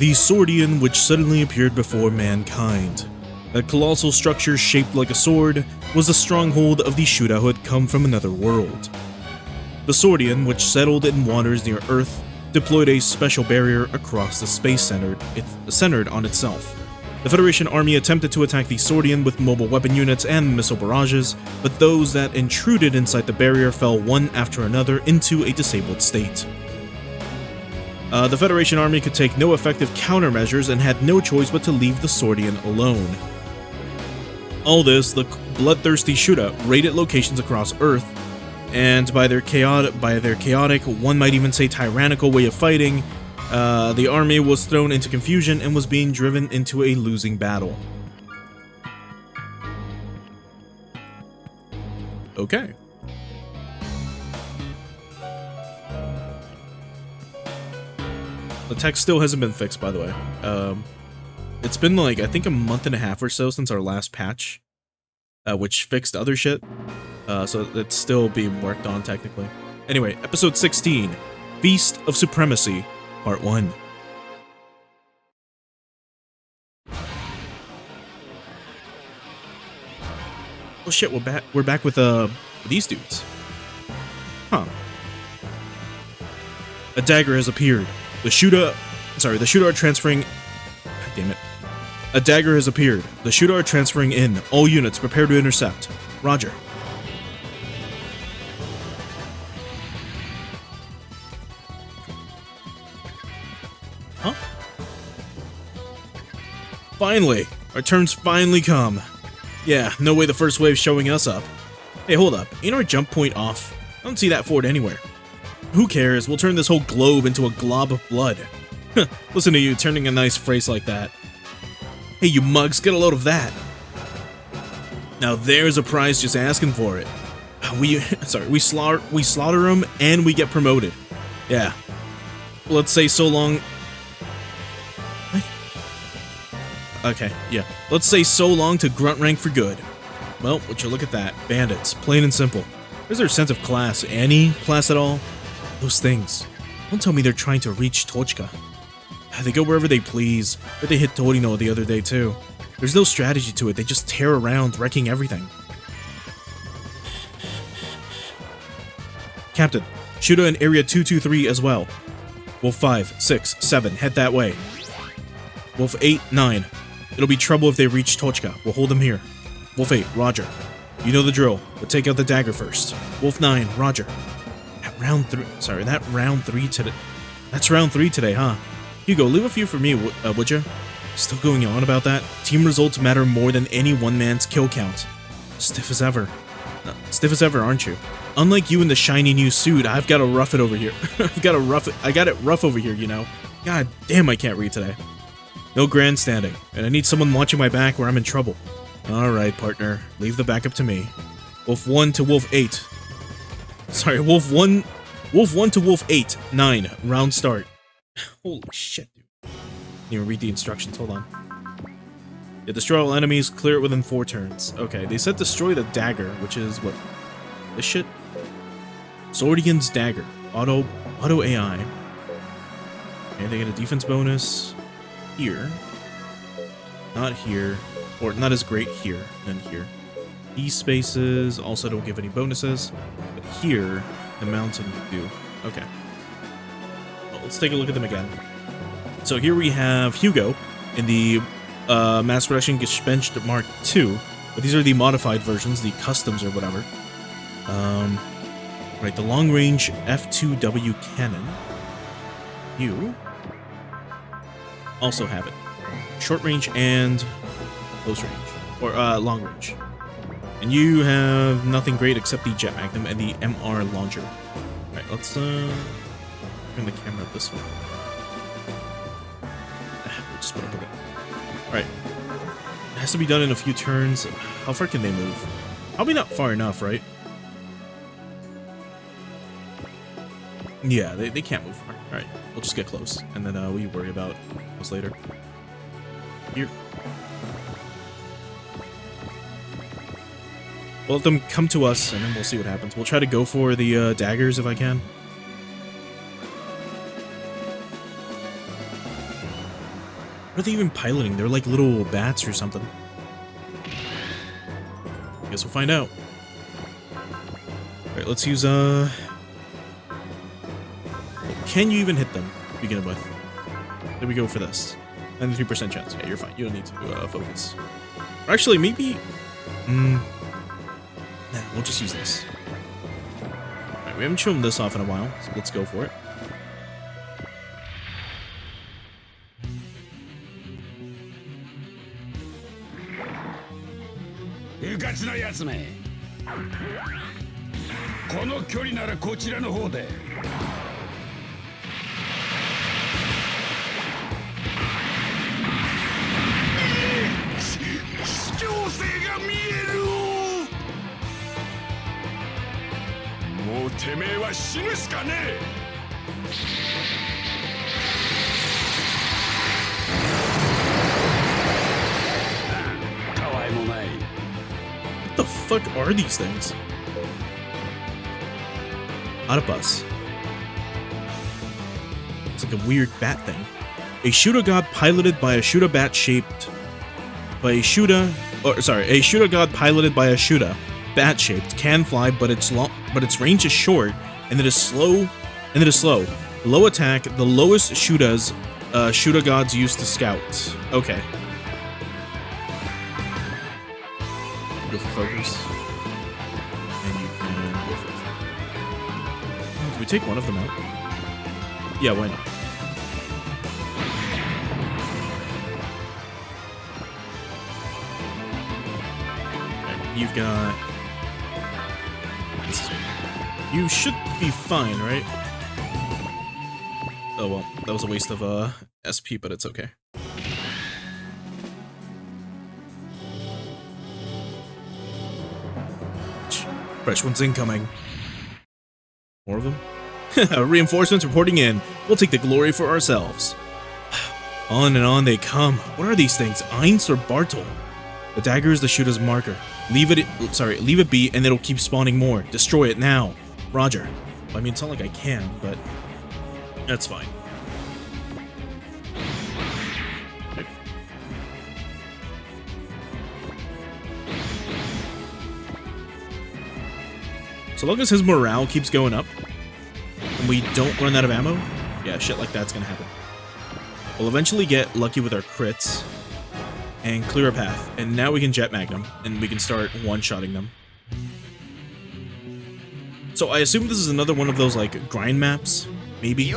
the Swordian which suddenly appeared before mankind. That colossal structure shaped like a sword was the stronghold of the Shuda who had come from another world. The Swordian, which settled in waters near Earth, deployed a special barrier across the space centered on itself. The Federation army attempted to attack the Swordian with mobile weapon units and missile barrages, but those that intruded inside the barrier fell one after another into a disabled state. The Federation army could take no effective countermeasures and had no choice but to leave the Swordian alone. All this, the bloodthirsty Shuda raided locations across Earth, and by their chaotic, one might even say tyrannical way of fighting, the army was thrown into confusion and was being driven into a losing battle. Okay. The text still hasn't been fixed, by the way. It's been like, I think a month and a half or so since our last patch, which fixed other shit. So it's still being worked on, technically. Anyway, episode 16, Feast of Supremacy, part 1. Oh shit, we're back with these dudes. Huh. A dagger has appeared. The Shuda are transferring... God damn it. A dagger has appeared. The Shuda are transferring in. All units prepare to intercept. Roger. Huh? Finally! Our turn's finally come. Yeah, no way the first wave's showing us up. Hey, hold up. Ain't our jump point off? I don't see that fort anywhere. Who cares? We'll turn this whole globe into a glob of blood. Listen to you turning a nice phrase like that. Hey, you mugs, get a load of that. Now there's a prize just asking for it. We slaughter them and we get promoted. Yeah. Let's say so long. What? Okay, yeah. Let's say so long to grunt rank for good. Well, would you look at that? Bandits, plain and simple. Where's their sense of class? Any class at all? Those things. Don't tell me they're trying to reach Tochka. They go wherever they please, but they hit Torino the other day too. There's no strategy to it, they just tear around, wrecking everything. Captain, Shuda in Area 223 as well. Wolf 5, 6, 7, head that way. Wolf 8, 9. It'll be trouble if they reach Tochka, we'll hold them here. Wolf 8, roger. You know the drill, but take out the dagger first. Wolf 9, roger. That's round 3 today, huh? Hugo, leave a few for me, would ya? Still going on about that? Team results matter more than any one man's kill count. Stiff as ever. Stiff as ever, aren't you? Unlike you in the shiny new suit, I've got to rough it over here. I got it rough over here, you know? God damn, I can't read today. No grandstanding, and I need someone watching my back where I'm in trouble. Alright, partner. Leave the backup to me. Wolf 1 to Wolf 8. Sorry, Wolf 1 to Wolf 8. 9. Round start. Holy shit, dude. Can't even read the instructions. Hold on. Yeah, destroy all enemies. Clear it within 4 turns. Okay, they said destroy the dagger, which is what? This shit? Swordian's dagger. Auto AI. Okay, they get a defense bonus here. Not here. Or not as great here than here. These spaces also don't give any bonuses. But here, the mountain you do. Okay. Well, let's take a look at them again. So here we have Hugo in the Mass Production Gespenst Mark II. But these are the modified versions, the customs or whatever. Right, the long-range F2W cannon. You also have it. Short range and close range. Or long range. And you have nothing great except the Jet Magnum and the MR launcher. Alright, let's turn the camera this way. We'll just put up with it. Alright. It has to be done in a few turns. How far can they move? Probably not far enough, right? Yeah, they can't move far. Alright, we'll just get close. And then we worry about this later. Here. We'll let them come to us, and then we'll see what happens. We'll try to go for the daggers if I can. What are they even piloting? They're like little bats or something. Guess we'll find out. Alright, let's use, can you even hit them to begin with? There we go for this. 93% chance. Yeah, you're fine. You don't need to focus. Or actually, maybe... Nah, we'll just use this. Alright, we haven't shown this off in a while, so let's go for it. What the fuck are these things? Octopus. It's like a weird bat thing. A Shuda god piloted by a Shuda bat shaped by a Shuda, a Shuda god piloted by a Shuda bat shaped can fly, but its range is short and it is slow. Low attack, the lowest Shudas Shuda gods used to scout. Okay. Go for focus. And you can go for it. Do we take one of them out? Yeah, why not? Okay, you've got... You should be fine, right? Oh well, that was a waste of SP, but it's okay. Fresh one's incoming. More of them? Reinforcements reporting in. We'll take the glory for ourselves. On and on they come. What are these things? Einst or Bartel? The dagger is the shooter's marker. Leave it be and it'll keep spawning more. Destroy it now. Roger. I mean, it's not like I can, but that's fine. Okay. So long as his morale keeps going up, and we don't run out of ammo, yeah, shit like that's gonna happen. We'll eventually get lucky with our crits, and clear a path, and now we can Jet Magnum, and we can start one-shotting them. So I assume this is another one of those, like, grind maps, maybe?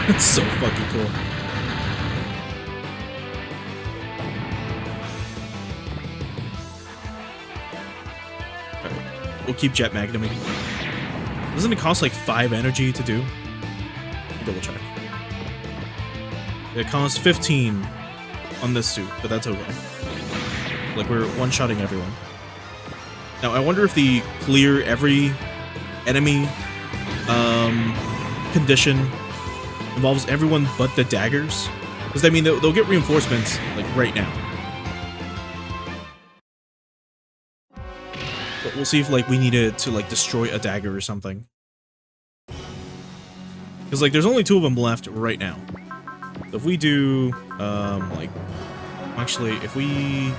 That's so fucking cool. Alright, we'll keep Jet Magnuming. Doesn't it cost like 5 energy to do? Double check. It costs 15 on this suit, but that's okay. Like, we're one-shotting everyone. Now, I wonder if the clear every enemy condition involves everyone but the daggers. Because, I mean, they'll get reinforcements, like, right now. But we'll see if, like, we needed to, like, destroy a dagger or something. Because, like, there's only 2 of them left right now. So if we do, like... Actually, if we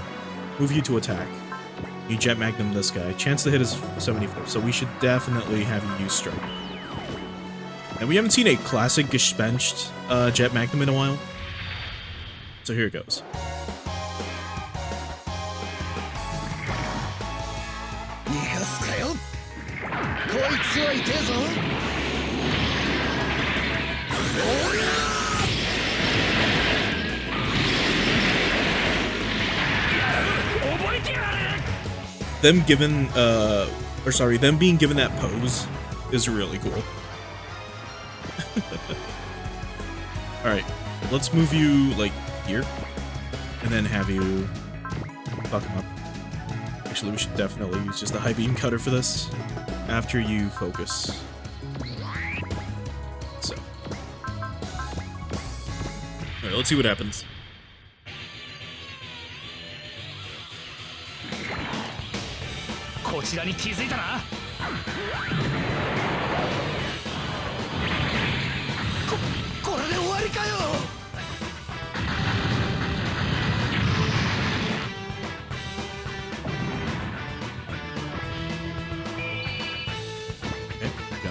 move you to attack, you Jet Magnum this guy, chance to hit is 74, so we should definitely have you use Strike. And we haven't seen a classic Gespenched Jet Magnum in a while. So here it goes. Them being given that pose is really cool. Alright, let's move you, like, here, and then have you fuck him up. Actually, we should definitely use just a high beam cutter for this after you focus. So, alright, let's see what happens.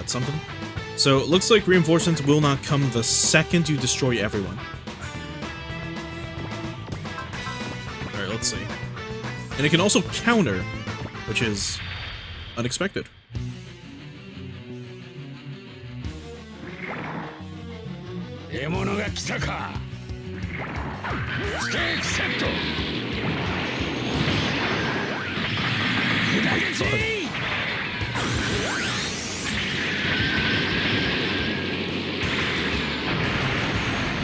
Something. So it looks like reinforcements will not come the second you destroy everyone. Alright, let's see. And it can also counter, which is unexpected.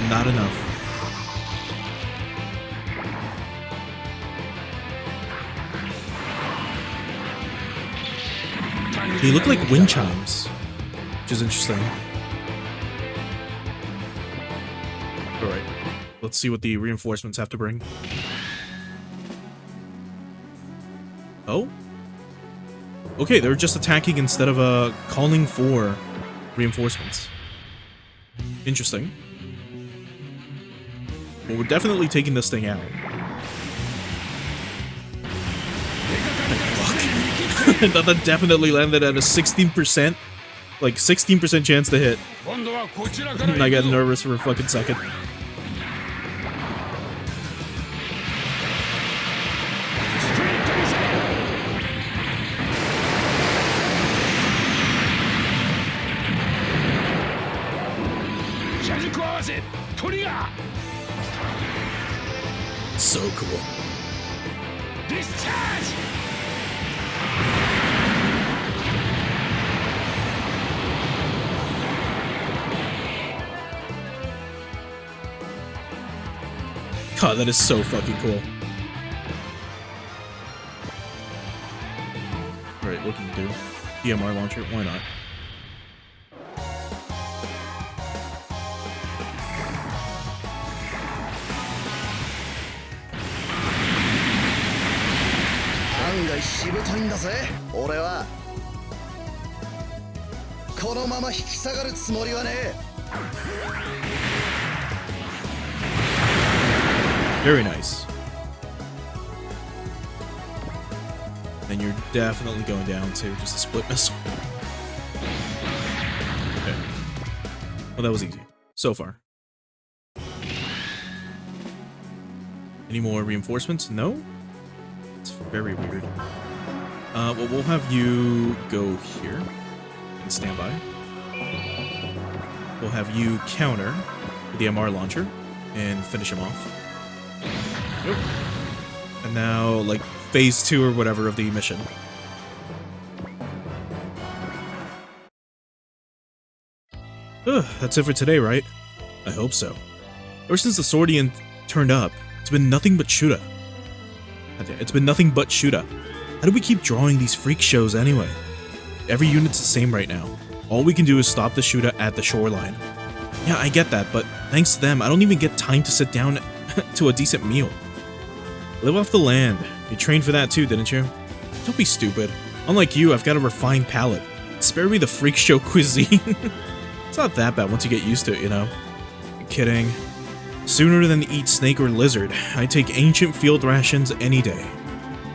Not enough. They look like wind chimes, which is interesting. Alright, let's see what the reinforcements have to bring. Oh? Okay, they're just attacking instead of calling for reinforcements. Interesting. Well, we're definitely taking this thing out. Fuck. That definitely landed at a 16%, like 16% chance to hit. And I got nervous for a fucking second. So cool. Discharge! God, that is so fucking cool. Alright, what can you do? DMR launcher, why not? Very nice. And you're definitely going down to just a split missile. Okay. Well, that was easy. So far. Any more reinforcements? No? It's very weird. Well, we'll have you go here and stand by. We'll have you counter with the MR launcher and finish him off. Nope. And now, like, phase 2 or whatever of the mission. Ugh, that's it for today, right? I hope so. Ever since the Swordian turned up, it's been nothing but Shuda. It's been nothing but Shuda. How do we keep drawing these freak shows anyway? Every unit's the same right now. All we can do is stop the Shuda at the shoreline. Yeah, I get that, but thanks to them, I don't even get time to sit down to a decent meal. Live off the land. You trained for that too, didn't you? Don't be stupid. Unlike you, I've got a refined palate. Spare me the freak show cuisine. It's not that bad once you get used to it, you know? I'm kidding. Sooner than eat snake or lizard, I take ancient field rations any day.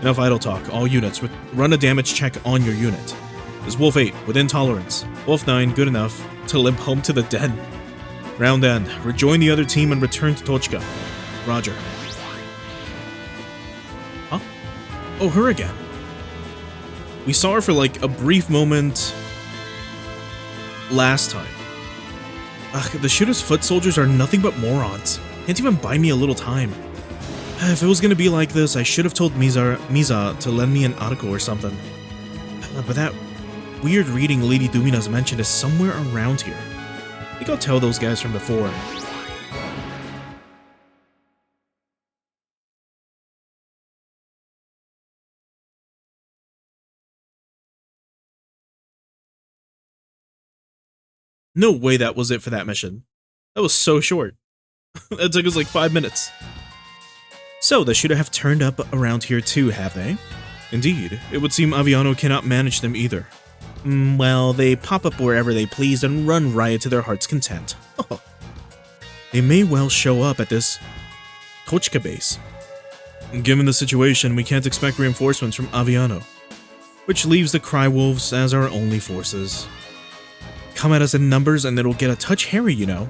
Enough idle talk. All units, run a damage check on your unit. Is Wolf 8, within tolerance. Wolf 9, good enough to limp home to the den. Round end, rejoin the other team and return to Tochka. Roger. Huh? Oh, her again. We saw her for like a brief moment last time. Ugh, the Shuda's foot soldiers are nothing but morons. Can't even buy me a little time. If it was gonna be like this, I should have told Misa to lend me an article or something. But that weird reading Lady Dumina's mentioned is somewhere around here. I think I'll tell those guys from before. No way that was it for that mission. That was so short. That took us like 5 minutes. So, they should have turned up around here too, have they? Indeed, it would seem Aviano cannot manage them either. Well, they pop up wherever they please and run riot to their heart's content. They may well show up at this Tochka base. Given the situation, we can't expect reinforcements from Aviano, which leaves the Cry Wolves as our only forces. Come at us in numbers and it'll get a touch hairy, you know.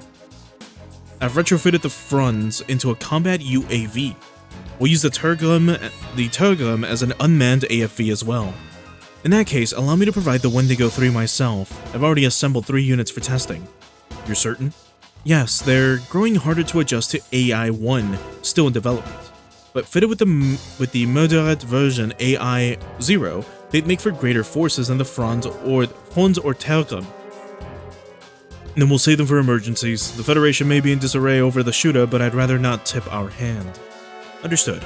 I've retrofitted the Frons into a combat UAV. We'll use the Turgum as an unmanned AFV as well. In that case, allow me to provide the Wendigo 3 myself. I've already assembled 3 units for testing. You're certain? Yes, they're growing harder to adjust to AI 1, still in development. But fitted with the moderate version AI 0, they'd make for greater forces than the Frons or Turgum. Then we'll save them for emergencies. The Federation may be in disarray over the shooter, but I'd rather not tip our hand. Understood.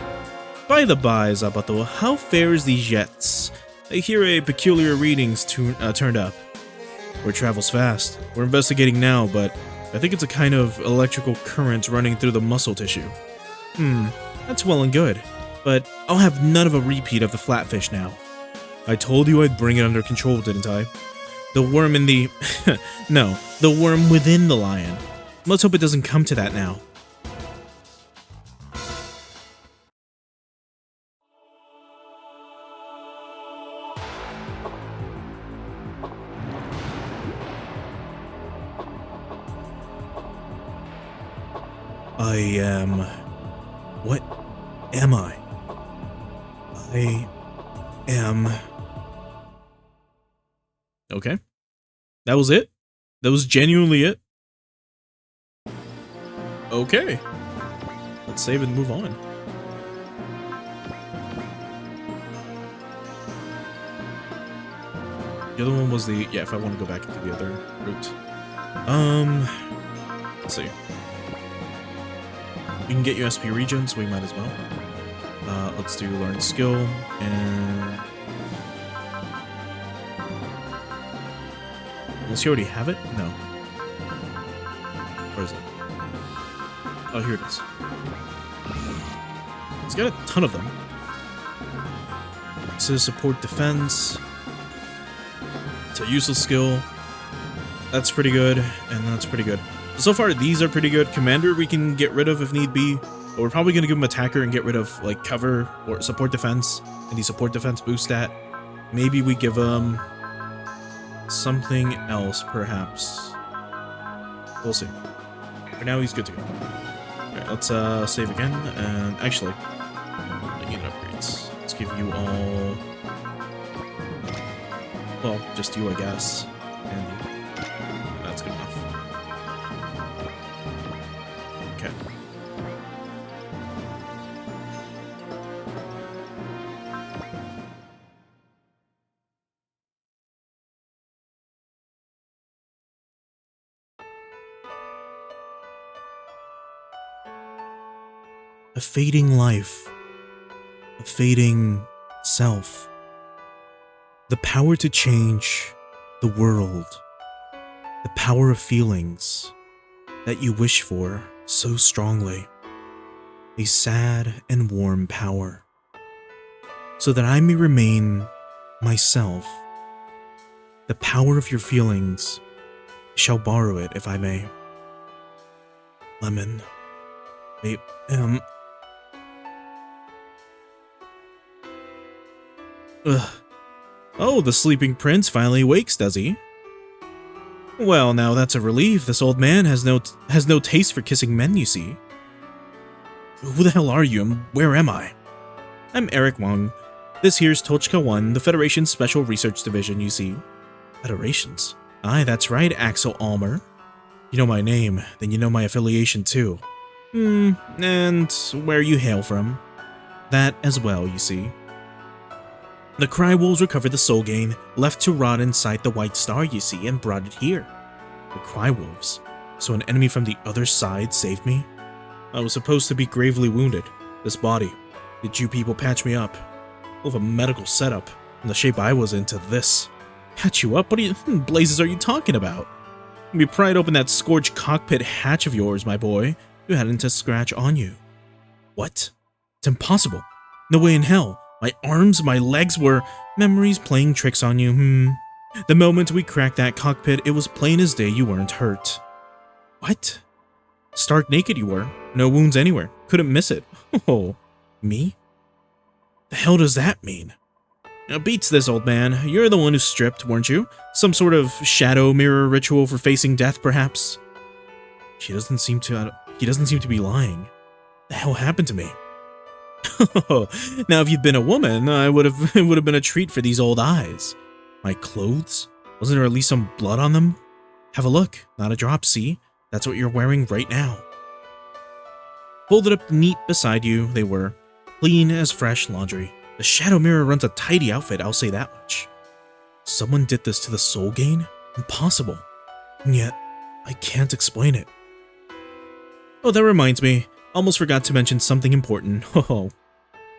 By the by, Zabato, how fares the jets? I hear a peculiar readings turned up. Word travels fast. We're investigating now, but I think it's a kind of electrical current running through the muscle tissue. That's well and good, but I'll have none of a repeat of the flatfish now. I told you I'd bring it under control, didn't I? The worm in the... no, the worm within the lion. Let's hope it doesn't come to that now. I am... What am I? I am... Okay. That was it? That was genuinely it? Okay. Let's save and move on. The other one was the... Yeah, if I want to go back into the other route. Let's see. We can get you SP region, so we might as well. Let's do learn skill, and... Unless you already have it? No. Where is it? Oh, here it is. It's got a ton of them. It says support defense. It's a useless skill. That's pretty good, and that's pretty good. So far, these are pretty good. Commander, we can get rid of if need be. But we're probably going to give him attacker and get rid of, like, cover or support defense. And the support defense boost stat. Maybe we give him something else, perhaps. We'll see. For now, he's good to go. Alright, let's save again. And actually, I need upgrades. Let's give you all... Well, just you, I guess. And you. That's good enough. Okay. A fading life. A fading self. The power to change the world. The power of feelings that you wish for so strongly. A sad and warm power. So that I may remain myself. The power of your feelings. Shall borrow it if I may. Lemon. I am... Ugh. Oh, the sleeping prince finally wakes, does he? Well, now that's a relief. This old man has no taste for kissing men, you see. Who the hell are you, and where am I? I'm Eric Wong. This here's Tochka 1, the Federation's Special Research Division, you see. Federations? Aye, that's right, Axel Almer. You know my name, then you know my affiliation too. And where you hail from. That as well, you see. The Cry Wolves recovered the Soul Gain, left to rot inside the White Star, you see, and brought it here. The Cry Wolves? So an enemy from the other side saved me? I was supposed to be gravely wounded. This body. Did you people patch me up? Full of a medical setup, and the shape I was into this. Patch you up? What blazes are you talking about? When we pried open that scorched cockpit hatch of yours, my boy, you hadn't a scratch on you. What? It's impossible. No way in hell. My arms, my legs were memories playing tricks on you, The moment we cracked that cockpit, it was plain as day you weren't hurt. What? Stark naked you were. No wounds anywhere. Couldn't miss it. Oh, me? The hell does that mean? Now beats this, old man. You're the one who stripped, weren't you? Some sort of shadow mirror ritual for facing death, perhaps? He doesn't seem to be lying. The hell happened to me? Now if you'd been a woman, it would have been a treat for these old eyes. My clothes? Wasn't there at least some blood on them? Have a look. Not a drop, see? That's what you're wearing right now. Folded up neat beside you, they were. Clean as fresh laundry. The shadow mirror runs a tidy outfit, I'll say that much. Someone did this to the Soul Gain? Impossible. And yet, I can't explain it. Oh, that reminds me. Almost forgot to mention something important. Oh.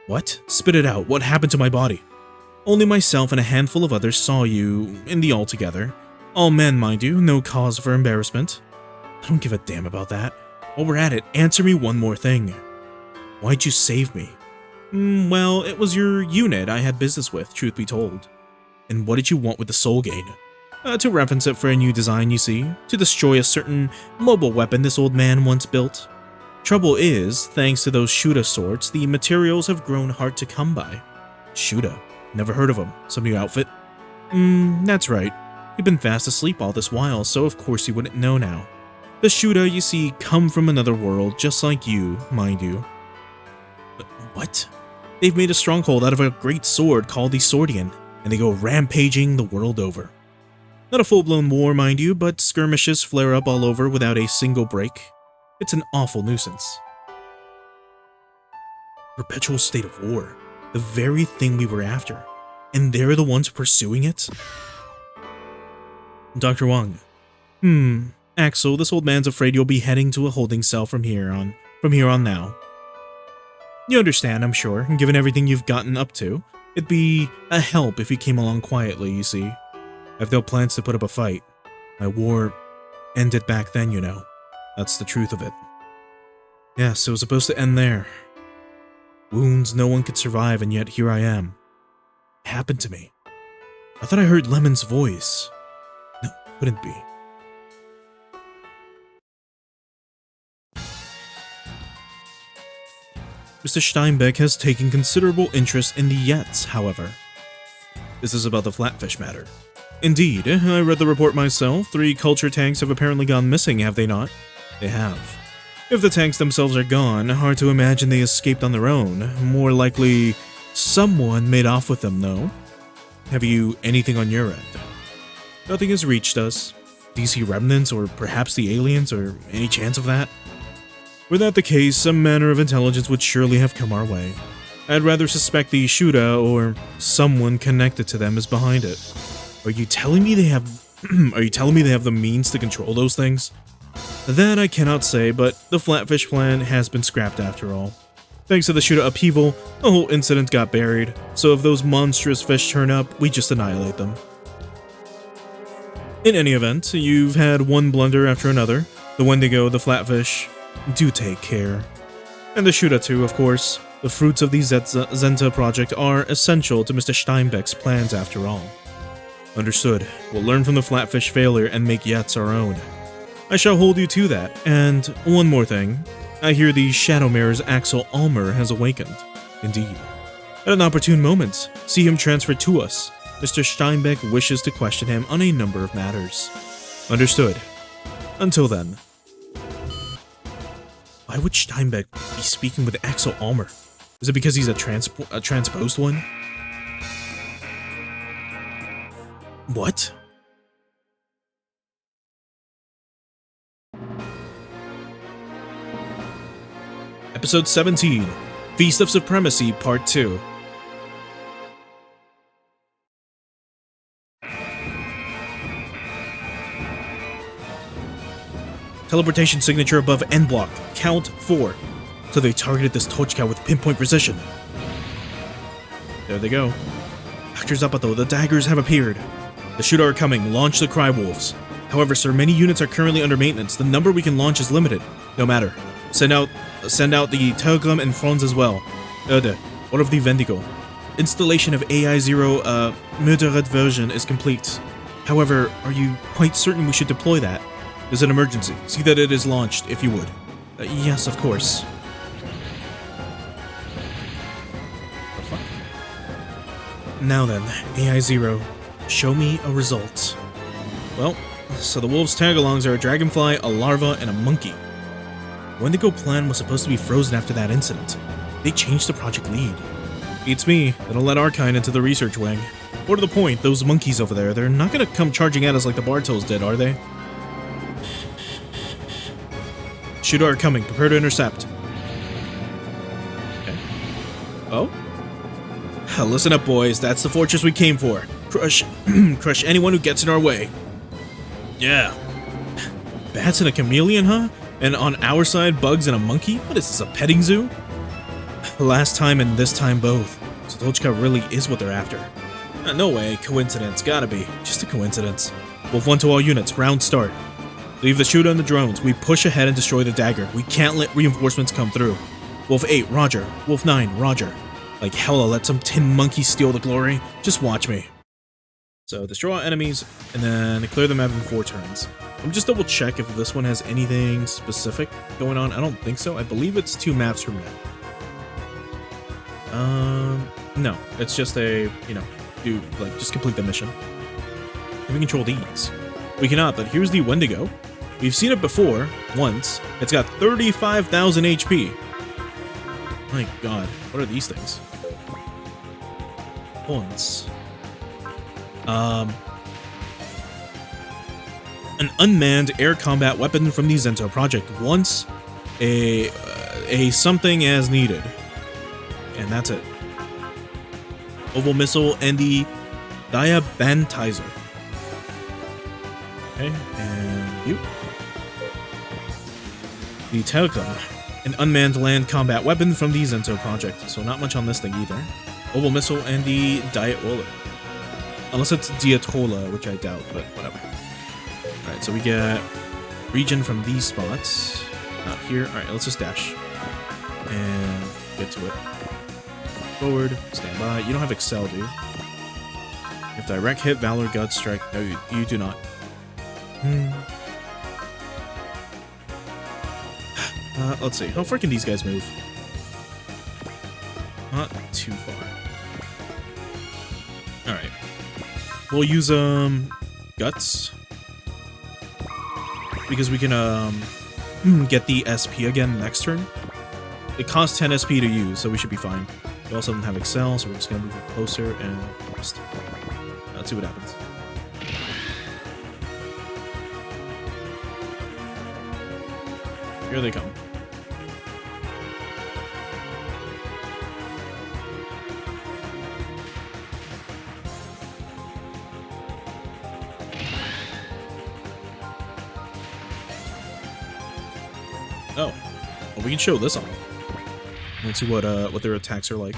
What? Spit it out. What happened to my body? Only myself and a handful of others saw you in the all together. All men, mind you. No cause for embarrassment. I don't give a damn about that. While we're at it, answer me one more thing. Why'd you save me? Well, it was your unit I had business with, truth be told. And what did you want with the Soul Gain? To reference it for a new design, you see. To destroy a certain mobile weapon this old man once built. Trouble is, thanks to those Shuda swords, the materials have grown hard to come by. Shuda? Never heard of them. Some new outfit? That's right. You've been fast asleep all this while, so of course you wouldn't know now. The Shuda, you see, come from another world, just like you, mind you. But what? They've made a stronghold out of a great sword called the Swordian, and they go rampaging the world over. Not a full-blown war, mind you, but skirmishes flare up all over without a single break. It's an awful nuisance. Perpetual state of war. The very thing we were after. And they're the ones pursuing it? Dr. Wang. Axel, this old man's afraid you'll be heading to a holding cell from here on now. You understand, I'm sure, given everything you've gotten up to. It'd be a help if you came along quietly, you see. I've no plans to put up a fight. My war ended back then, you know. That's the truth of it. Yes, it was supposed to end there. Wounds no one could survive, and yet here I am. It happened to me. I thought I heard Lemon's voice. No, couldn't be. Mr. Steinbeck has taken considerable interest in the Yets, however. This is about the Flatfish matter. Indeed, I read the report myself. 3 culture tanks have apparently gone missing, have they not? They have. If the tanks themselves are gone, hard to imagine they escaped on their own. More likely, someone made off with them, though. Have you anything on your end? Nothing has reached us. DC remnants, or perhaps the aliens, or any chance of that? Were that the case, some manner of intelligence would surely have come our way. I'd rather suspect the Shuda or someone connected to them is behind it. Are you telling me they have the means to control those things? That I cannot say, but the Flatfish plan has been scrapped after all. Thanks to the Shuda upheaval, the whole incident got buried, so if those monstrous fish turn up, we just annihilate them. In any event, you've had one blunder after another. The Wendigo, the Flatfish. Do take care. And the Shuda too, of course. The fruits of the Zenta project are essential to Mr. Steinbeck's plans after all. Understood. We'll learn from the Flatfish failure and make Yets our own. I shall hold you to that. And one more thing. I hear the Shadow Mirror's Axel Almer has awakened. Indeed. At an opportune moment, see him transferred to us. Mr. Steinbeck wishes to question him on a number of matters. Understood. Until then. Why would Steinbeck be speaking with Axel Almer? Is it because he's a transposed one? What? Episode 17, Feast of Supremacy, Part 2. Teleportation signature above end block. Count 4. So they targeted this Tochka with pinpoint precision. There they go. Dr. Zapato, the daggers have appeared. The Shuda are coming. Launch the Cry Wolves. However, sir, many units are currently under maintenance. The number we can launch is limited. No matter. Send out the Telegram and Franz as well. What of the Vendigo? Installation of AI-0 Murdered version is complete. However, are you quite certain we should deploy that? There's an emergency. See that it is launched, if you would. Yes, of course. The fuck? Now then, AI-0, show me a result. Well, so the wolves' tagalongs are a dragonfly, a larva, and a monkey. The Wendigo plan was supposed to be frozen after that incident. They changed the project lead. Beats me. They don't let our kind into the research wing. More to the point, those monkeys over there, they're not gonna come charging at us like the Bartos did, are they? Shooter are coming. Prepare to intercept. Okay. Oh? Listen up, boys. That's the fortress we came for. Crush anyone who gets in our way. Yeah. Bats and a chameleon, huh? And on our side, bugs and a monkey? What is this, a petting zoo? Last time and this time both. So Tochka really is what they're after. No way. Coincidence. Gotta be. Just a coincidence. Wolf 1 to all units. Round start. Leave the shooter and the drones. We push ahead and destroy the dagger. We can't let reinforcements come through. Wolf 8, roger. Wolf 9, roger. Like hell I'll let some tin monkey steal the glory. Just watch me. So destroy all enemies and then clear the map in 4 turns. Let me just double check if this one has anything specific going on. I don't think so. I believe it's 2 maps from now. No. It's just a, just complete the mission. Can we control these? We cannot, but here's the Wendigo. We've seen it before, once. It's got 35,000 HP. My god, what are these things? Once. An unmanned air combat weapon from the Zento project. Once, a something as needed. And that's it. Oval missile and the Diabantizer. Okay, and you. The Telecom, an unmanned land combat weapon from the Zento project, so not much on this thing either. Oval missile and the Diatola. Unless it's Diatola, which I doubt, but whatever. Alright, so we get region from these spots. Not here. Alright, let's just dash. And get to it. Forward, stand by. You don't have Excel, do you? If direct hit, Valor, Guts, Strike. No, you do not. Let's see. How far can these guys move? Not too far. Alright. We'll use, Guts. Because we can, get the SP again next turn. It costs 10 SP to use, so we should be fine. We also don't have Excel, so we're just gonna move it closer and just... Let's see what happens. Here they come. Oh, well, we can show this off. Let's see what their attacks are like.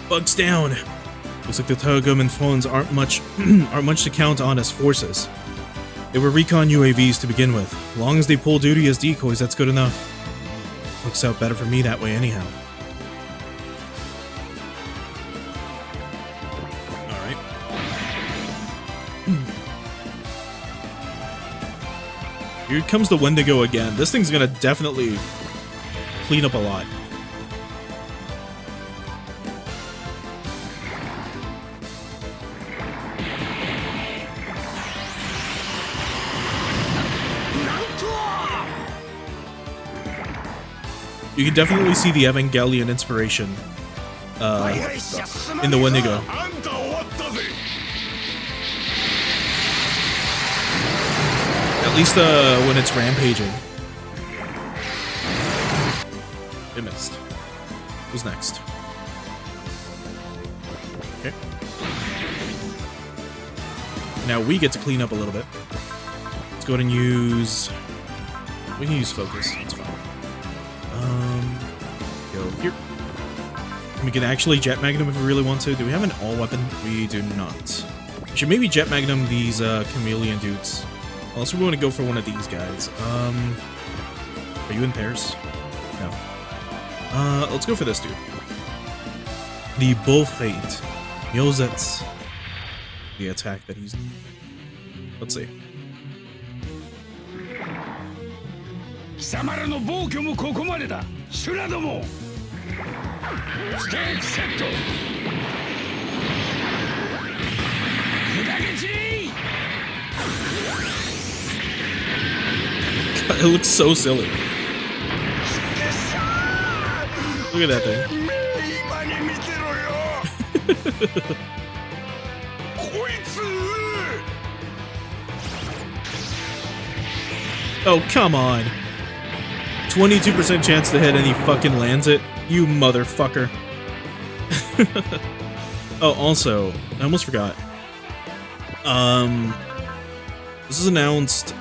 Bugs down. Looks like the Togum and Phones aren't much to count on as forces. They were recon UAVs to begin with. As long as they pull duty as decoys, that's good enough. Works out better for me that way anyhow. Alright. Here comes the Wendigo again. This thing's gonna definitely clean up a lot. You can definitely see the Evangelion inspiration in the Wendigo. At least when it's rampaging. It missed. Who's next? Okay. Now we get to clean up a little bit. Let's go ahead and use... We can use focus. It's fine. Go here. We can actually Jet Magnum if we really want to. Do we have an all weapon? We do not. We should maybe Jet Magnum these chameleon dudes. Unless we want to go for one of these guys. Are you in pairs? No. Let's go for this dude. The Bullfight. Yozetsu. The attack that he's... Let's see. God, it looks so silly. Look at that thing. Oh, come on. 22% chance to hit and he fucking lands it. You motherfucker. Oh, also, I almost forgot. This was announced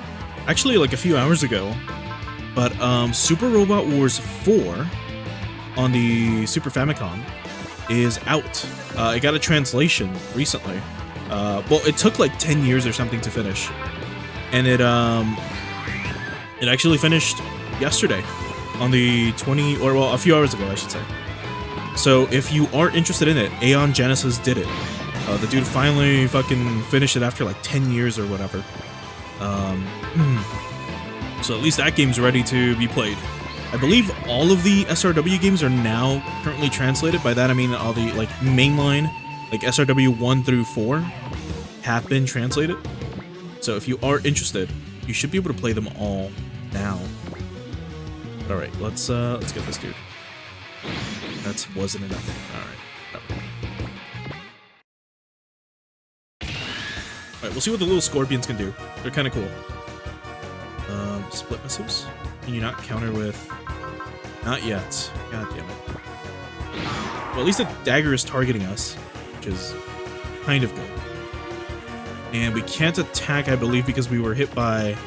actually like a few hours ago, but Super Robot Wars 4 on the Super Famicom is out. It got a translation recently. Well, it took like 10 years or something to finish, and it actually finished yesterday on the a few hours ago, I should say. So if you are interested in it, Aeon Genesis did it. The dude finally fucking finished it after like 10 years or whatever. So at least that game's ready to be played. I believe all of the SRW games are now currently translated. By that I mean all the like mainline, like SRW 1 through 4 have been translated. So if you are interested, you should be able to play them all now. All right, let's get this dude. That wasn't enough. All right. All right, we'll see what the little scorpions can do. They're kind of cool. Split missiles. Can you not counter with? Not yet. God damn it. Well, at least the dagger is targeting us, which is kind of good. And we can't attack, I believe, because we were hit by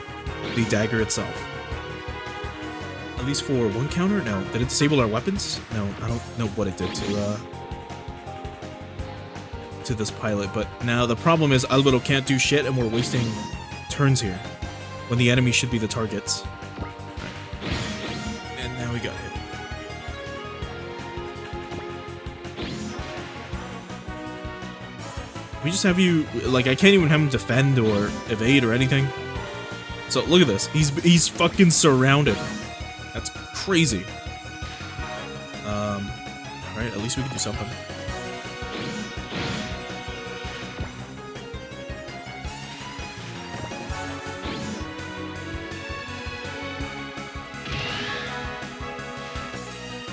the dagger itself. At least for one counter? No. Did it disable our weapons? No, I don't know what it did to this pilot. But now the problem is Albedo can't do shit and we're wasting turns here when the enemy should be the targets. Right. And now we got hit. We just have you, like, I can't even have him defend or evade or anything. So look at this. He's fucking surrounded. That's crazy. Alright, at least we can do something.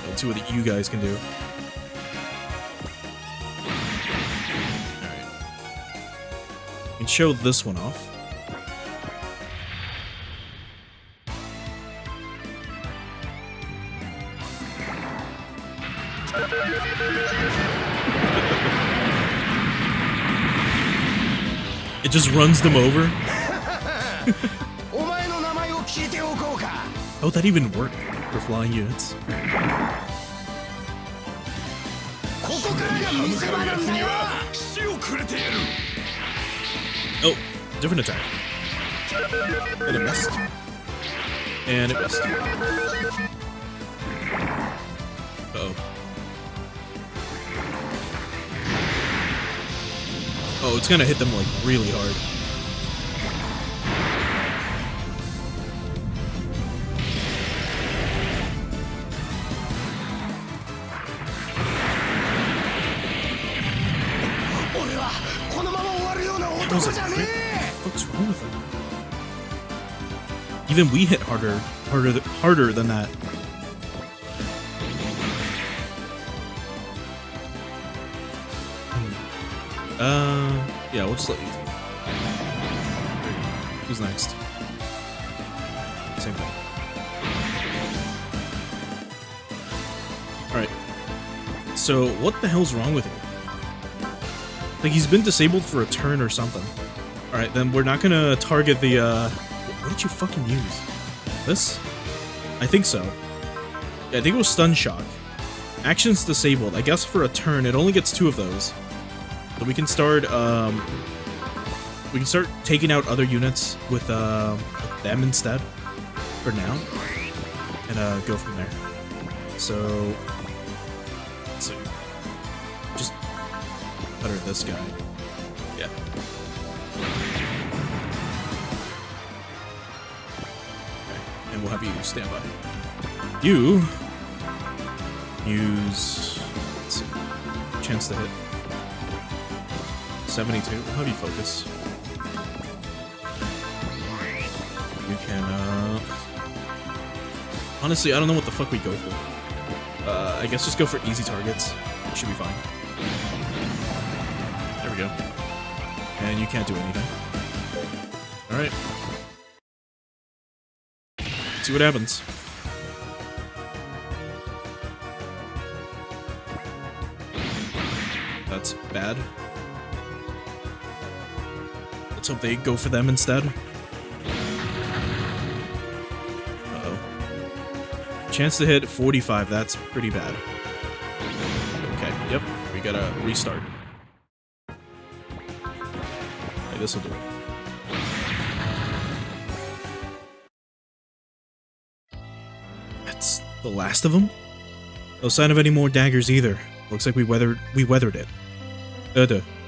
Let's see what you guys can do. Alright. We can show this one off. It just runs them over. Oh, that even worked for flying units. Oh, different attack. And it missed. And it missed. Uh-oh. Oh, it's gonna hit them like really hard. That was a crit? What's wrong with him? Even we hit harder than that. Yeah, we'll just let you. Who's next? Same thing. Alright. So, what the hell's wrong with him? Like, he's been disabled for a turn or something. Alright, then we're not gonna target the, what did you fucking use? This? I think so. Yeah, I think it was Stun Shock. Action's disabled. I guess for a turn, it only gets 2 of those. So we can start taking out other units with them instead for now, and go from there. So let's see. Just cutter this guy. Yeah. Okay. And we'll have you stand by. You use, let's see, chance to hit. 72. We'll have you focus. You can, honestly, I don't know what the fuck we go for. I guess just go for easy targets. It should be fine. There we go. And you can't do anything. Alright. See what happens. That's bad. Let's hope they go for them instead. Uh-oh. Chance to hit 45, that's pretty bad. Okay, yep, we gotta restart. Okay, this'll do it. That's the last of them? No sign of any more daggers either. Looks like we weathered it.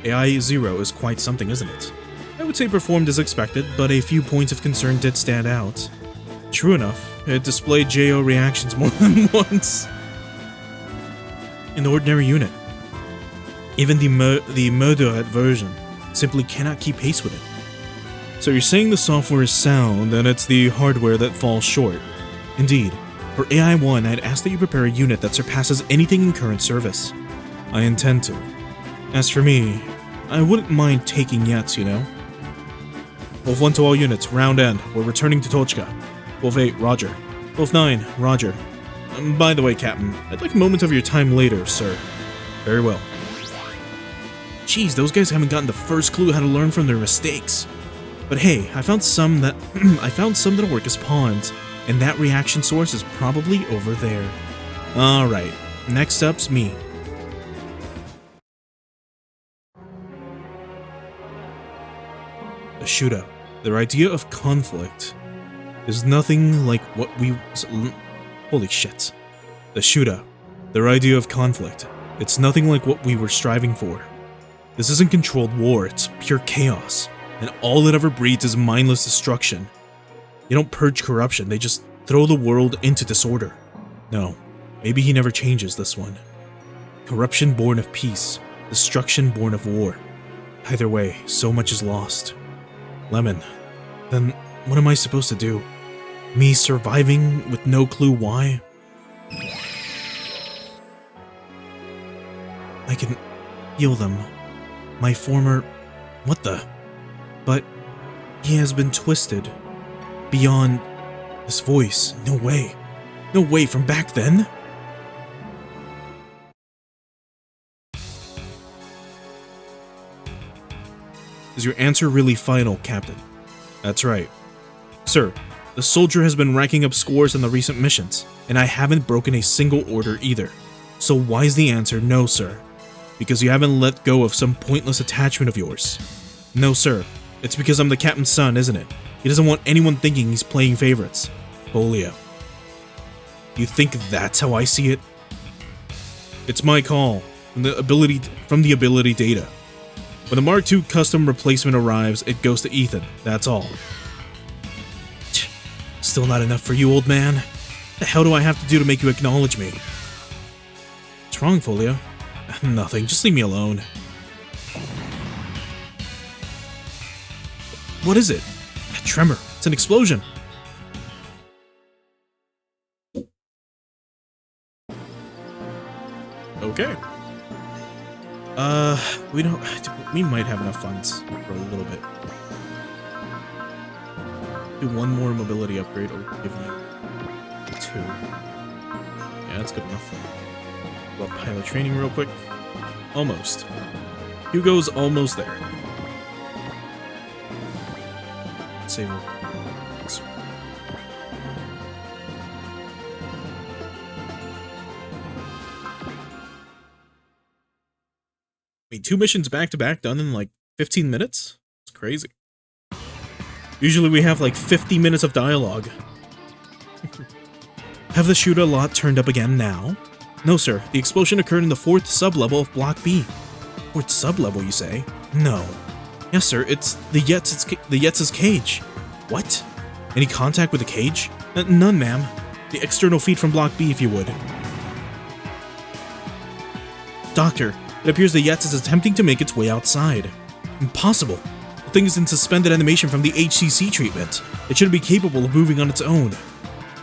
AI 0 is quite something, isn't it? I would say performed as expected, but a few points of concern did stand out. True enough, it displayed JO reactions more than once. An ordinary unit. Even the moderate version simply cannot keep pace with it. So you're saying the software is sound, and it's the hardware that falls short. Indeed. For AI-1, I'd ask that you prepare a unit that surpasses anything in current service. I intend to. As for me, I wouldn't mind taking yet, you know? Wolf 1 to all units, round end. We're returning to Tochka. Wolf 8, roger. Wolf 9, roger. By the way, Captain, I'd like a moment of your time later, sir. Very well. Jeez, those guys haven't gotten the first clue how to learn from their mistakes. But hey, I found some that'll work as pawns, and that reaction source is probably over there. Alright, next up's me. The shootout. Their idea of conflict is nothing like what we... Holy shit. The shootout. Their idea of conflict. It's nothing like what we were striving for. This isn't controlled war, it's pure chaos. And all it ever breeds is mindless destruction. They don't purge corruption, they just throw the world into disorder. No, maybe he never changes this one. Corruption born of peace. Destruction born of war. Either way, so much is lost. Lemon, then what am I supposed to do? Me surviving with no clue why? I can heal them. My former... what the? But he has been twisted. Beyond his voice. No way. No way from back then? Is your answer really final, Captain? That's right. Sir, the soldier has been racking up scores in the recent missions, and I haven't broken a single order either. So why is the answer no, sir? Because you haven't let go of some pointless attachment of yours. No, sir. It's because I'm the captain's son, isn't it? He doesn't want anyone thinking he's playing favorites. Polio. You think that's how I see it? It's my call, from the ability data. When the Mark II custom replacement arrives, it goes to Ethan, that's all. Still not enough for you, old man? What the hell do I have to do to make you acknowledge me? What's wrong, Folio? Nothing, just leave me alone. What is it? A tremor. It's an explosion. Okay. We don't... We might have enough funds for a little bit. Do one more mobility upgrade, or give you 2. Yeah, that's good enough. Well, pilot training real quick. Almost. Hugo's almost there. Save it. I mean, 2 missions back to back done in like 15 minutes? It's crazy. Usually we have like 50 minutes of dialogue. Have the shooter lot turned up again now? No, sir. The explosion occurred in the 4th sublevel of Block B. 4th sublevel, you say? No. Yes, sir. It's the Yetz's cage. What? Any contact with the cage? None, ma'am. The external feed from Block B, if you would. Doctor, it appears the Yetz is attempting to make its way outside. Impossible. The thing is in suspended animation from the HCC treatment. It shouldn't be capable of moving on its own.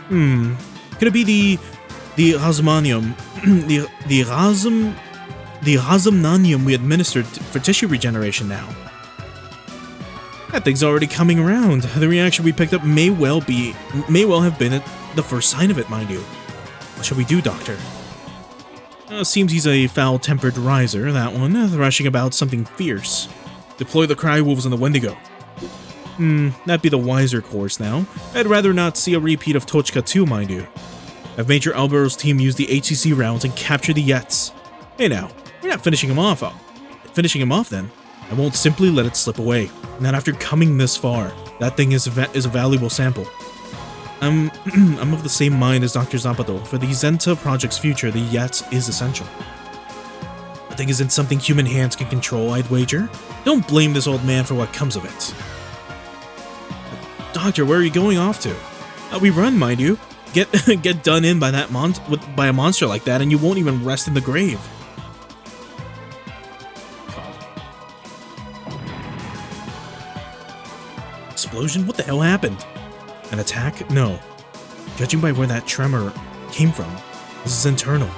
Could it be the Rasmanium, the Rasmanium we administered for tissue regeneration now? That thing's already coming around. The reaction we picked up may well have been the first sign of it, mind you. What shall we do, Doctor? Seems he's a foul-tempered riser, that one, thrashing about something fierce. Deploy the Cry Wolves in the Wendigo. That'd be the wiser course now. I'd rather not see a repeat of Tochka 2, mind you. Have Major Albero's team use the HCC rounds and capture the Yetz. Hey now, we're not finishing him off. Finishing him off then. I won't simply let it slip away. Not after coming this far. That thing is a valuable sample. I'm of the same mind as Dr. Zapato. For the Zenta project's future, the Yetz is essential. The thing isn't something human hands can control, I'd wager. Don't blame this old man for what comes of it. Doctor, where are you going off to? We run, mind you. Get done in by by a monster like that, and you won't even rest in the grave. Explosion? What the hell happened? An attack? No. Judging by where that tremor came from, this is internal.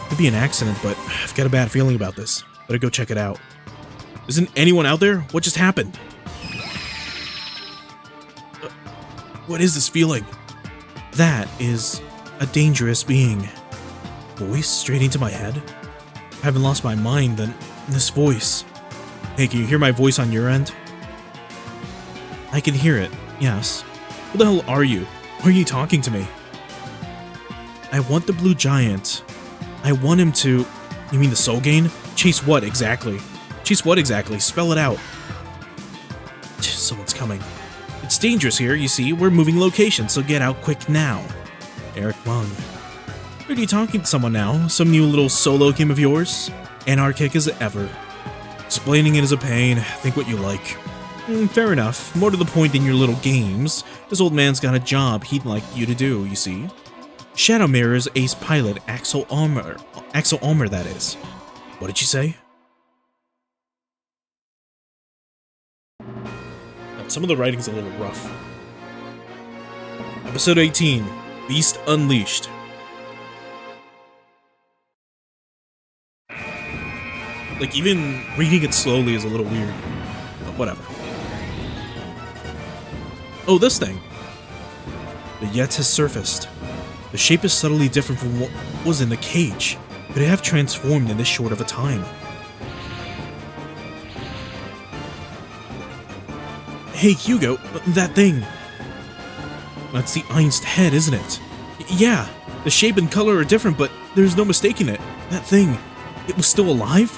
Could be an accident, but I've got a bad feeling about this. Better go check it out. Isn't anyone out there? What just happened? What is this feeling? That is a dangerous being. Voice straight into my head? I haven't lost my mind, then this voice. Hey, can you hear my voice on your end? I can hear it, yes. Who the hell are you? Why are you talking to me? I want the blue giant. I want him to... You mean the soul gain? Chase what exactly? Chase what exactly? Spell it out. Someone's coming. It's dangerous here, you see. We're moving location, so get out quick now. Eric Mung. Are you talking to someone now? Some new little solo game of yours? Anarchic as ever. Explaining it is a pain. Think what you like. Fair enough. More to the point than your little games. This old man's got a job he'd like you to do, you see. Shadow Mirror's ace pilot, Axel Ulmer, that is. What did you say? Some of the writing's a little rough. Episode 18, Beast Unleashed. Like, even reading it slowly is a little weird. But whatever. Oh, this thing. The Yetz has surfaced. The shape is subtly different from what was in the cage. Could it have transformed in this short of a time? Hey, Hugo, that thing. That's the Einst head, isn't it? Yeah, the shape and color are different, but there's no mistaking it. That thing, it was still alive?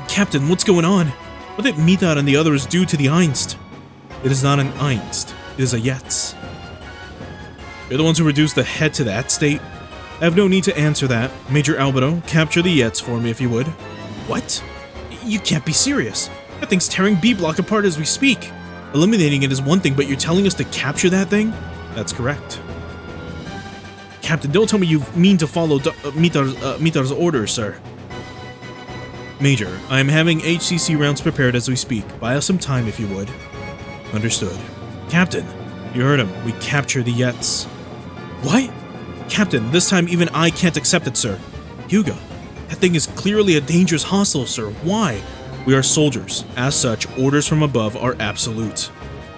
Captain, what's going on? What did Mithad and the others do to the Einst? It is not an Einst, it is a Yetz. You're the ones who reduced the head to that state? I have no need to answer that. Major Albedo, capture the Yetz for me if you would. What? You can't be serious. That thing's tearing B-Block apart as we speak. Eliminating it is one thing, but you're telling us to capture that thing? That's correct. Captain, don't tell me you mean to follow Mithar's orders, sir. Major, I am having HCC rounds prepared as we speak. Buy us some time if you would. Understood. Captain, you heard him. We capture the Yetz. What? Captain, this time even I can't accept it, sir. Hugo, That thing is clearly a dangerous hostile, sir. Why? We are soldiers. As such, orders from above are absolute.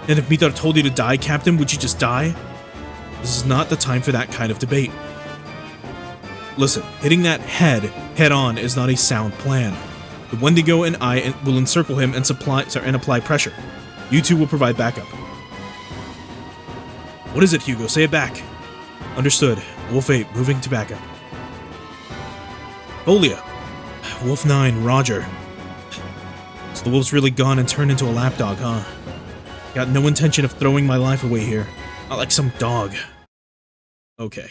And if Mithar told you to die, Captain, would you just die? This is not the time for that kind of debate. Listen, hitting that head on is not a sound plan. The Wendigo and I will encircle him and apply pressure. You two will provide backup. What is it, Hugo? Say it back. Understood. Wolf 8, moving to backup. Folia. Wolf 9, Roger. So the wolf's really gone and turned into a lapdog, huh? Got no intention of throwing my life away here. Not like some dog. Okay.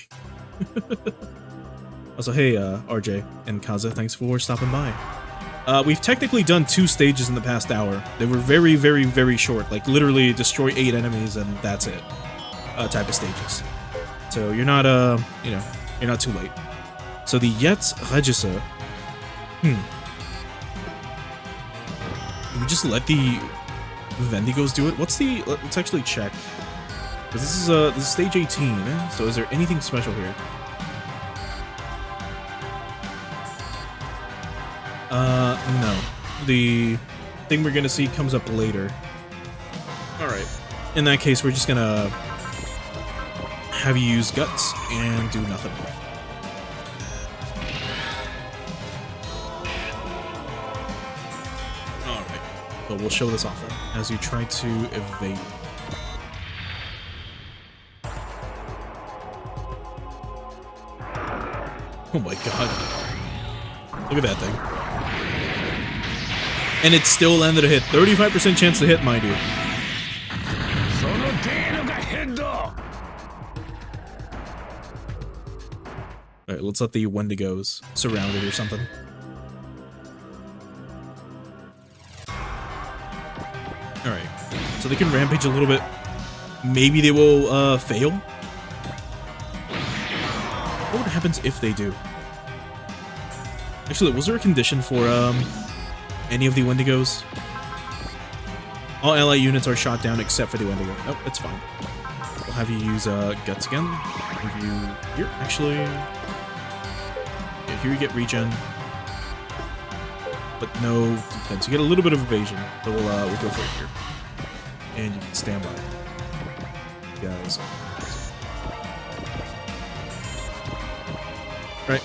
Also, hey, RJ and Kaza, thanks for stopping by. We've technically done 2 stages in the past hour. They were very, very, very short. Like, literally destroy 8 enemies and that's it. Type of stages. So you're not, you know, you're not too late. So the Yetz Regissa. Can we just let the Vendigos do it? What's the... Let's actually check. Because this is stage 18, so is there anything special here? No. The thing we're gonna see comes up later. Alright. In that case, we're just gonna have you use guts and do nothing. Alright. So we'll show this off then, as you try to evade. Oh my god. Look at that thing. And it still landed a hit. 35% chance to hit, mind you. Alright, let's let the Wendigos surround it or something. Alright, so they can rampage a little bit. Maybe they will fail. What happens if they do? Actually, was there a condition for any of the Wendigos? All ally units are shot down except for the Wendigo. Oh, it's fine. We'll have you use guts again. Have you here? Actually, yeah, here you get regen, but no defense. You get a little bit of evasion, so we'll go for it here, and you can stand by, guys. All right,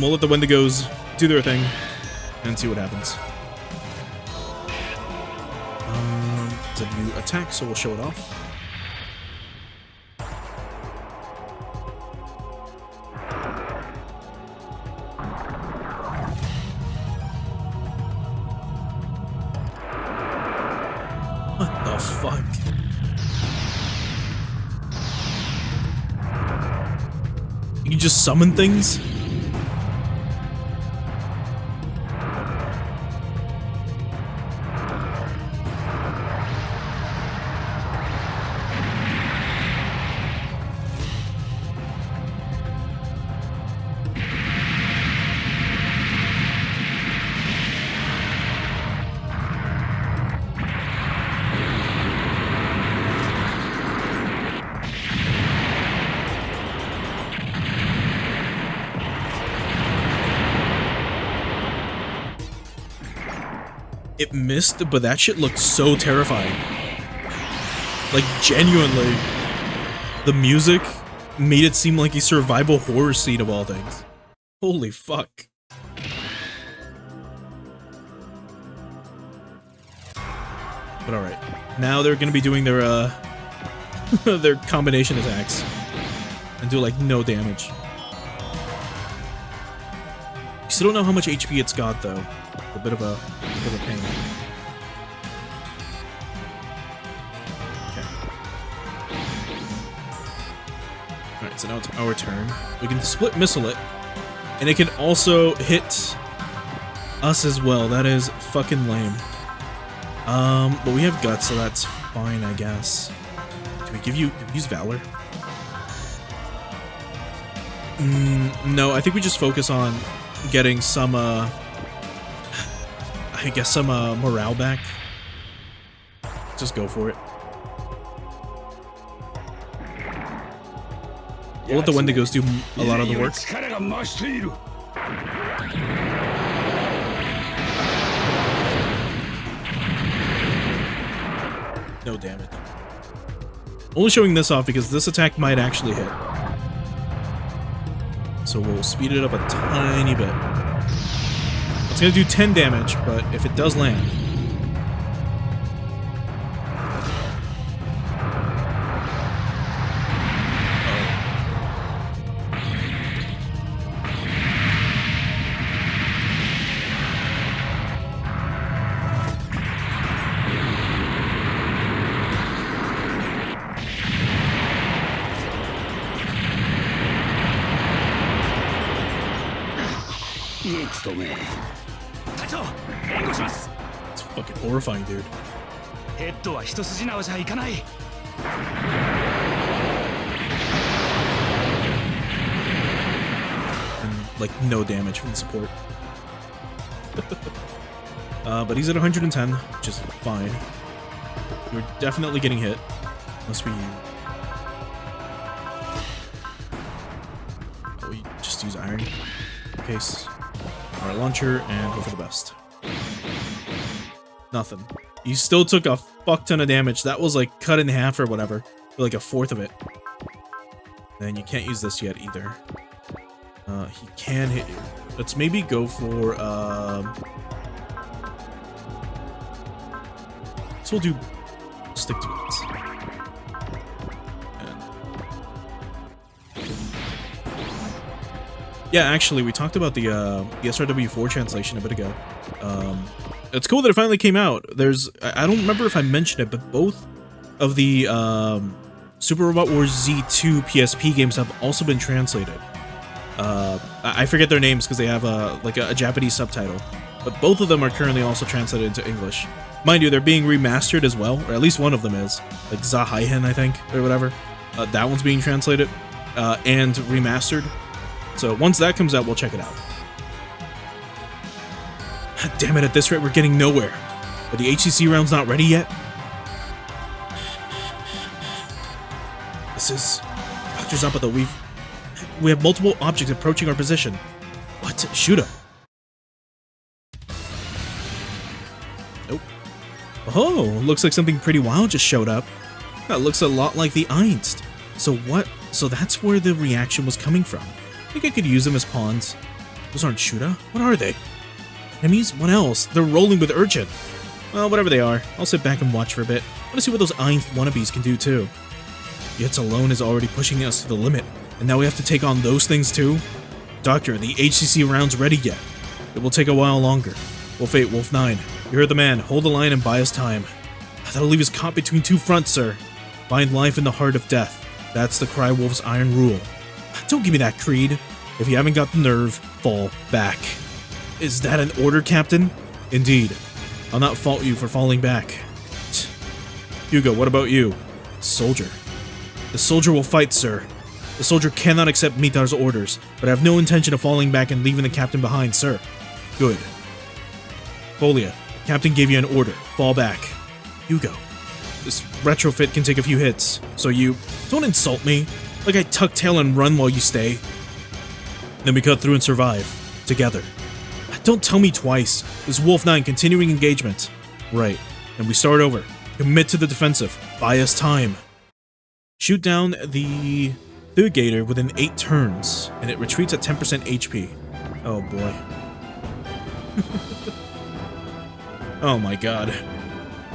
we'll let the Wendigos do their thing and see what happens. It's a new attack, so we'll show it off. What the fuck? You can just summon things? It missed, but that shit looked so terrifying. Like, genuinely. The music made it seem like a survival horror scene of all things. Holy fuck. But alright. Now they're gonna be doing their, their combination attacks. And do, like, no damage. Still don't know how much HP it's got, though. A bit of a pain. Okay. Alright, so now it's our turn. We can split missile it, and it can also hit us as well. That is fucking lame. But we have guts, so that's fine, I guess. Do we use Valor? No, I think we just focus on getting some, I guess some morale back. Just go for it. We'll let the Wendigos do a lot of the work. no damage. Only showing this off because this attack might actually hit. So we'll speed it up a tiny bit. It's going to do 10 damage, but if it does land... It's fucking horrifying, dude. And, like, no damage from the support. But he's at 110, which is fine. You're definitely getting hit. Unless we... Oh, we just use iron. In case. Our launcher, and hope for the best. Nothing. You still took a fuck ton of damage. That was like cut in half or whatever. Like a fourth of it. And you can't use this yet either. He can hit you. Let's maybe go for, so we'll do stick to it. Yeah, actually, we talked about the SRW4 translation a bit ago. It's cool that it finally came out. I don't remember if I mentioned it, but both of the Super Robot Wars Z2 PSP games have also been translated. I forget their names because they have a Japanese subtitle, but both of them are currently also translated into English. Mind you, they're being remastered as well, or at least one of them is, like Zahaihen, I think, or whatever. That one's being translated and remastered. So once that comes out, we'll check it out. Damn it, at this rate, we're getting nowhere. But the HCC round's not ready yet? This is... Dr. Zapata, we have multiple objects approaching our position. What? Shoot 'em. Nope. Oh, looks like something pretty wild just showed up. That looks a lot like the Einst. So what? So that's where the reaction was coming from. I think I could use them as pawns. Those aren't Shuda? What are they? Enemies? What else? They're rolling with urchin. Well, whatever they are, I'll sit back and watch for a bit. I want to see what those Einth wannabes can do too. Yetz alone is already pushing us to the limit, and now we have to take on those things too? Doctor, the HCC round's ready yet. It will take a while longer. Wolf 8, Wolf 9, you heard the man. Hold the line and buy us time. That'll leave us caught between two fronts, sir. Find life in the heart of death. That's the Cry Wolf's iron rule. Don't give me that creed. If you haven't got the nerve, fall back. Is that an order, Captain? Indeed. I'll not fault you for falling back. Hugo, what about you? Soldier. The soldier will fight, sir. The soldier cannot accept Mitar's orders, but I have no intention of falling back and leaving the captain behind, sir. Good. Folia, Captain gave you an order. Fall back. Hugo. This retrofit can take a few hits, so you... Don't insult me. Like I tuck tail and run while you stay. Then we cut through and survive. Together. Don't tell me twice. This Wolf 9 continuing engagement. Right. And we start over. Commit to the defensive. Buy us time. Shoot down the Gator within 8 turns, and it retreats at 10% HP. Oh boy. Oh my god.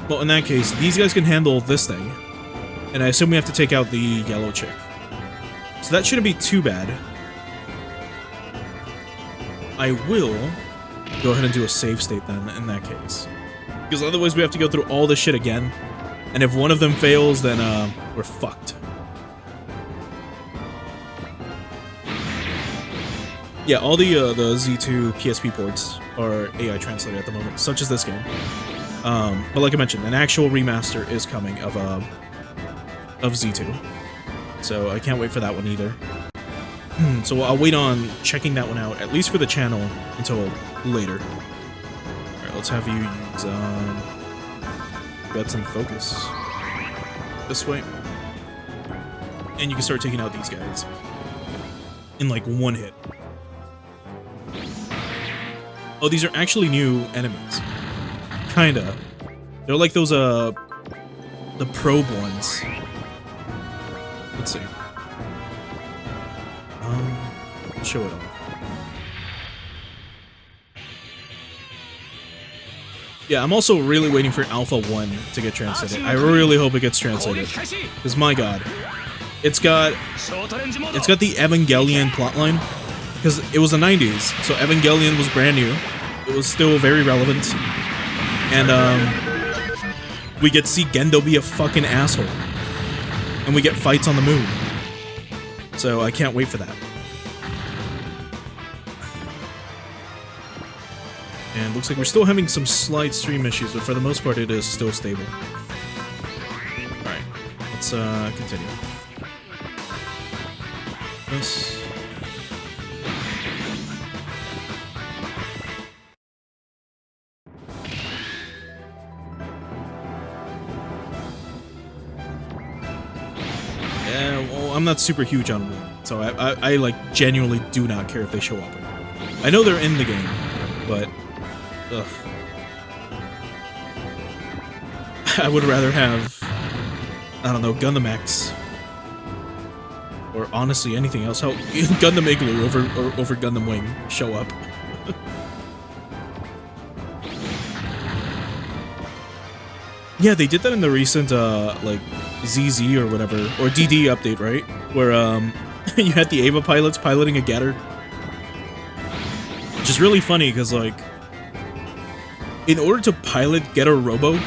Well, in that case, these guys can handle this thing. And I assume we have to take out the yellow chick. So that shouldn't be too bad. I will go ahead and do a save state then, in that case. Because otherwise we have to go through all this shit again. And if one of them fails, then we're fucked. Yeah, all the Z2 PSP ports are AI translated at the moment, such as this game. But like I mentioned, an actual remaster is coming of Z2. So I can't wait for that one either. So I'll wait on checking that one out, at least for the channel, until later. Alright, let's have you use, Guts and Focus. This way. And you can start taking out these guys. In like one hit. Oh, these are actually new enemies. Kinda. They're like those, the probe ones. Let's see. Show it off. Yeah, I'm also really waiting for Alpha 1 to get translated. I really hope it gets translated. Because my god. It's got the Evangelion plotline. Because it was the 90s, so Evangelion was brand new. It was still very relevant. And we get to see Gendo be a fucking asshole. And we get fights on the moon. So I can't wait for that. And looks like we're still having some slight stream issues, but for the most part it is still stable. Alright, let's continue. This. Yeah, well, I'm not super huge on Wii, so I like genuinely do not care if they show up. I know they're in the game, but ugh. I would rather have, I don't know, Gundam X. Or honestly, anything else. How Gundam Igloo over Gundam Wing show up. Yeah, they did that in the recent, like, ZZ or whatever, or DD update, right? Where, you had the Ava pilots piloting a Getter. Which is really funny, because, like, in order to pilot Getter Robo,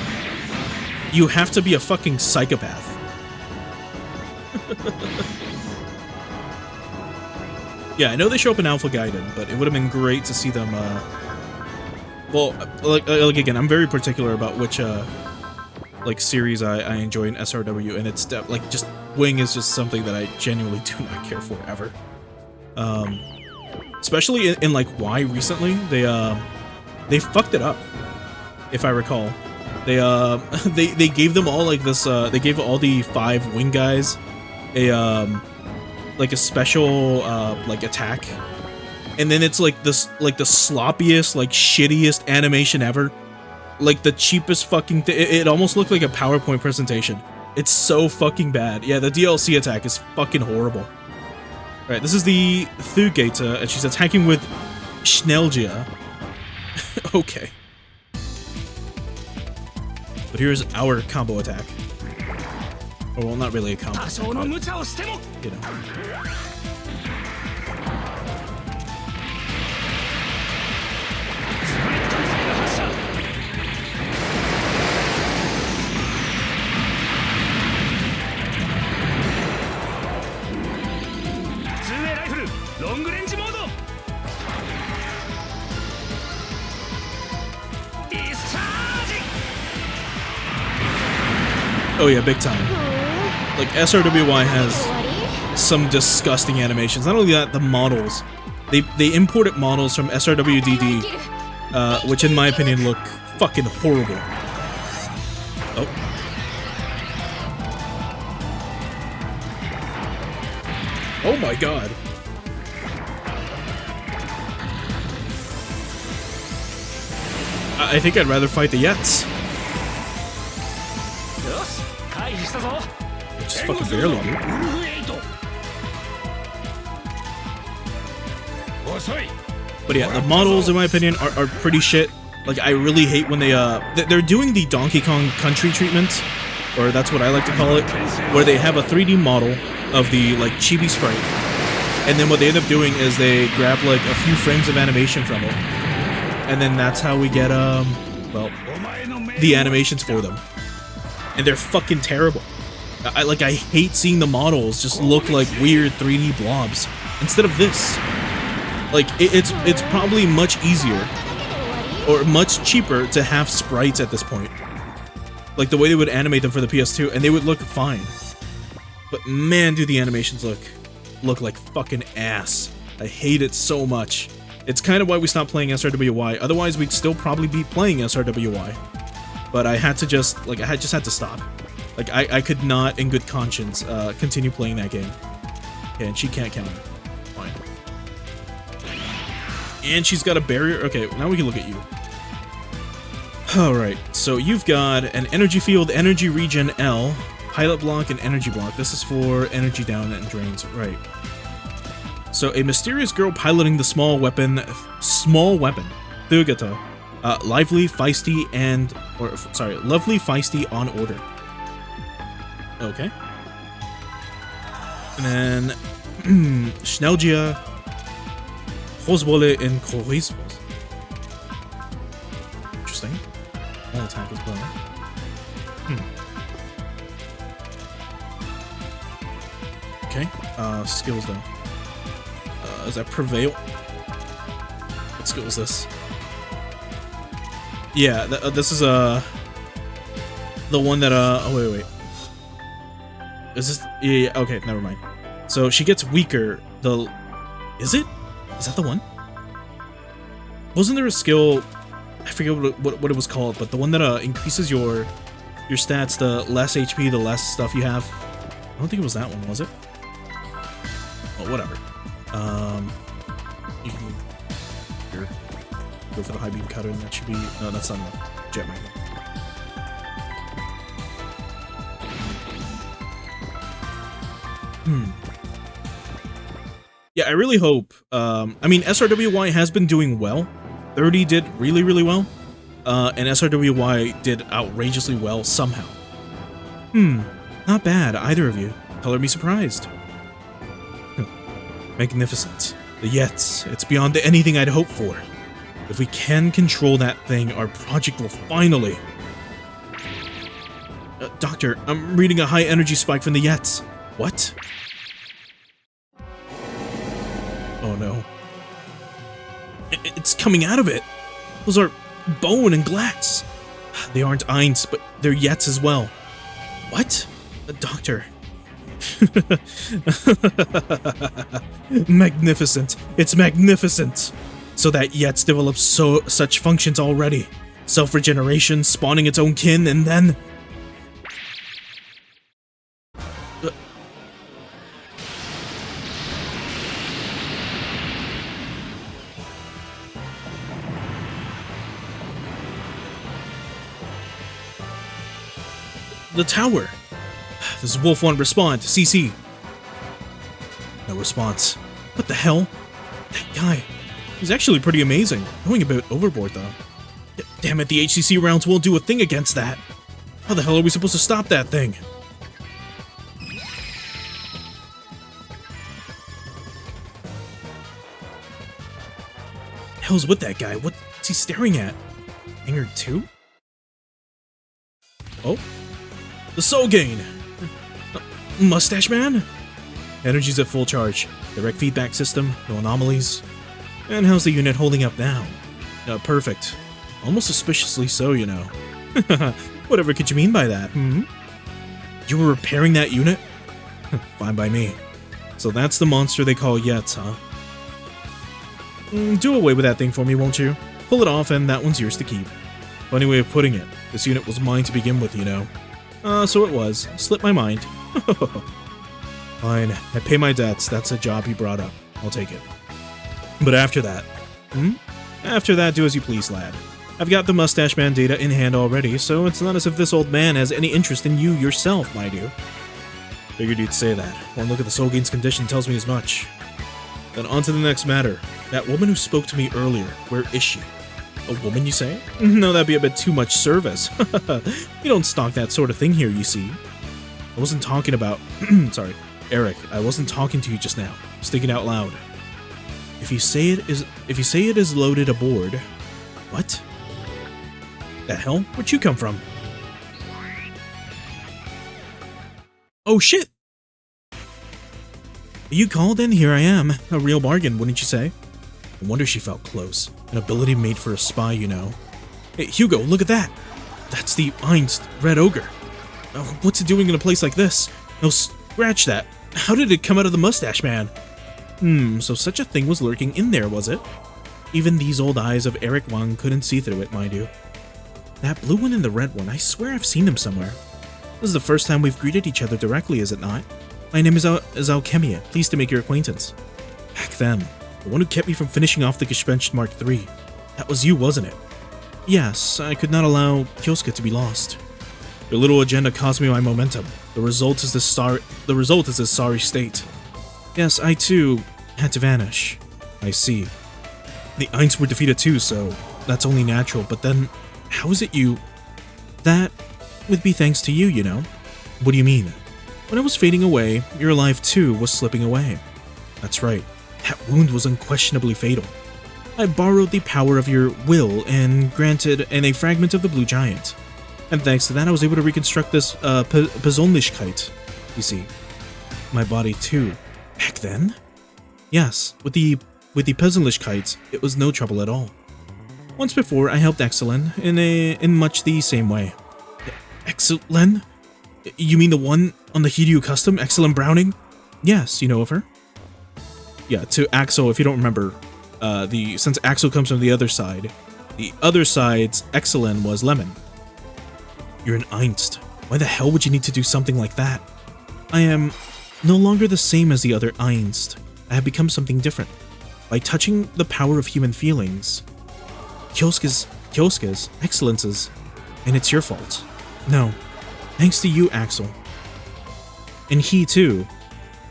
you have to be a fucking psychopath. Yeah, I know they show up in Alpha Gaiden, but it would have been great to see them, well, like again, I'm very particular about which, like, series I enjoy in SRW, and it's, like, just, Wing is just something that I genuinely do not care for, ever. Especially in like, Y recently, they fucked it up, if I recall. They gave them all, like, this, they gave all the 5 Wing guys like a special, like, attack. And then it's, like, this, like, the sloppiest, like, shittiest animation ever. Like, the cheapest fucking thing. It almost looked like a PowerPoint presentation. It's so fucking bad. Yeah, the DLC attack is fucking horrible. Alright, this is the Thugata, and she's attacking with Schnellgia. Okay. But here's our combo attack. Oh, well, not really a combo attack, but, you know. Oh yeah, big time. Like, SRWY has some disgusting animations. Not only that, the models. They imported models from SRWDD, which in my opinion look fucking horrible. Oh. Oh my god. I think I'd rather fight the Yets. Which is fucking barely, dude. But yeah, the models, in my opinion, are pretty shit. Like, I really hate when they're doing the Donkey Kong Country treatment, or that's what I like to call it, where they have a 3D model of the, like, chibi sprite, and then what they end up doing is they grab, like, a few frames of animation from it, and then that's how we get, well, the animations for them. And they're fucking terrible. I hate seeing the models just look like weird 3D blobs instead of this. Like, it's probably much easier or much cheaper to have sprites at this point. Like, the way they would animate them for the PS2, and they would look fine. But man, do the animations look like fucking ass. I hate it so much. It's kind of why we stopped playing SRWY. Otherwise, we'd still probably be playing SRWY. But I had to just, like, I just had to stop. Like, I could not, in good conscience, continue playing that game. Okay, and she can't counter. Fine. And she's got a barrier. Okay, now we can look at you. Alright, so you've got an energy field, energy regen L, pilot block, and energy block. This is for energy down and drains, right. So a mysterious girl piloting the small weapon, Thugata. Lively, feisty, lovely, feisty, on order. Okay. And then, Schnellgia, Hoswolle in Chorismus. Interesting. All attack as well. Okay, skills though. Is that Prevail? What skill is this? Yeah, this is, the one that, oh, wait. Is this, yeah, okay, never mind. So she gets weaker, is it? Is that the one? Wasn't there a skill, I forget what it was called, but the one that, increases your stats, the less HP, the less stuff you have? I don't think it was that one, was it? Oh, whatever. You can go for the high beam cutter, and that should be, no, that's not enough. Jet magnet. Yeah, I really hope, I mean, SRWY has been doing well. 30 did really, really well. And SRWY did outrageously well somehow. Not bad, either of you. Color me surprised. Magnificent. The Yets, it's beyond anything I'd hoped for. If we can control that thing, our project will finally... Doctor, I'm reading a high energy spike from the Yets. What? Oh no. It's coming out of it. Those are bone and glass. They aren't Einds, but they're Yets as well. What? Doctor. Magnificent. It's magnificent. So that Yets develops such functions already. Self-regeneration, spawning its own kin, and then... The tower. Does Wolf 1 respond? CC. No response. What the hell? That guy. He's actually pretty amazing. Going a bit overboard, though. Damn it, the HCC rounds won't do a thing against that. How the hell are we supposed to stop that thing? The hell's with that guy? What's he staring at? Hangar 2? Oh. The Soul Gain! Mustache Man? Energy's at full charge. Direct feedback system, no anomalies. And how's the unit holding up now? Perfect. Almost suspiciously so, you know. Whatever could you mean by that, You were repairing that unit? Fine by me. So that's the monster they call Yets, huh? Do away with that thing for me, won't you? Pull it off and that one's yours to keep. Funny way of putting it. This unit was mine to begin with, you know. So it was. Slipped my mind. Fine. I pay my debts. That's a job he brought up. I'll take it. But after that... After that, do as you please, lad. I've got the Mustache Man data in hand already, so it's not as if this old man has any interest in you yourself, mind you. Figured you'd say that. One look at the Soul Gain's condition tells me as much. Then on to the next matter. That woman who spoke to me earlier, where is she? A woman, you say? No, that'd be a bit too much service. We don't stock that sort of thing here, you see. I wasn't talking about... Sorry. Eric, I wasn't talking to you just now. I was thinking out loud. If you say it is loaded aboard... What? The hell? Where'd you come from? Oh shit! You called in, here I am. A real bargain, wouldn't you say? I wonder she felt close. An ability made for a spy, you know. Hey, Hugo, look at that! That's the Einst Red Ogre. Oh, what's it doing in a place like this? No, scratch that. How did it come out of the Mustache Man? So such a thing was lurking in there, was it? Even these old eyes of Eric Wang couldn't see through it, mind you. That blue one and the red one, I swear I've seen them somewhere. This is the first time we've greeted each other directly, is it not? My name is Alchemia, pleased to make your acquaintance. Back then, the one who kept me from finishing off the Gespenst Mark III. That was you, wasn't it? Yes, I could not allow Kyosuke to be lost. Your little agenda cost me my momentum. The result is this sorry state. Yes, I too had to vanish. I see. The Aints were defeated too, so that's only natural, but then how is it you... That would be thanks to you, you know. What do you mean? When I was fading away, your life too was slipping away. That's right. That wound was unquestionably fatal. I borrowed the power of your will and granted a fragment of the Blue Giant. And thanks to that, I was able to reconstruct this Persönlichkeit. You see, my body too. Back then? Yes, with the Persönlichkeit, it was no trouble at all. Once before, I helped Excellent in much the same way. Excellent? You mean the one on the Hiryu custom, Excellent Browning? Yes, you know of her? Yeah, to Axel, if you don't remember, since Axel comes from the other side's Excellent was Lemon. You're an Einst. Why the hell would you need to do something like that? I am no longer the same as the other Einst. I have become something different. By touching the power of human feelings. Kyosuke's, Excellence's, and it's your fault. No, thanks to you, Axel. And he, too,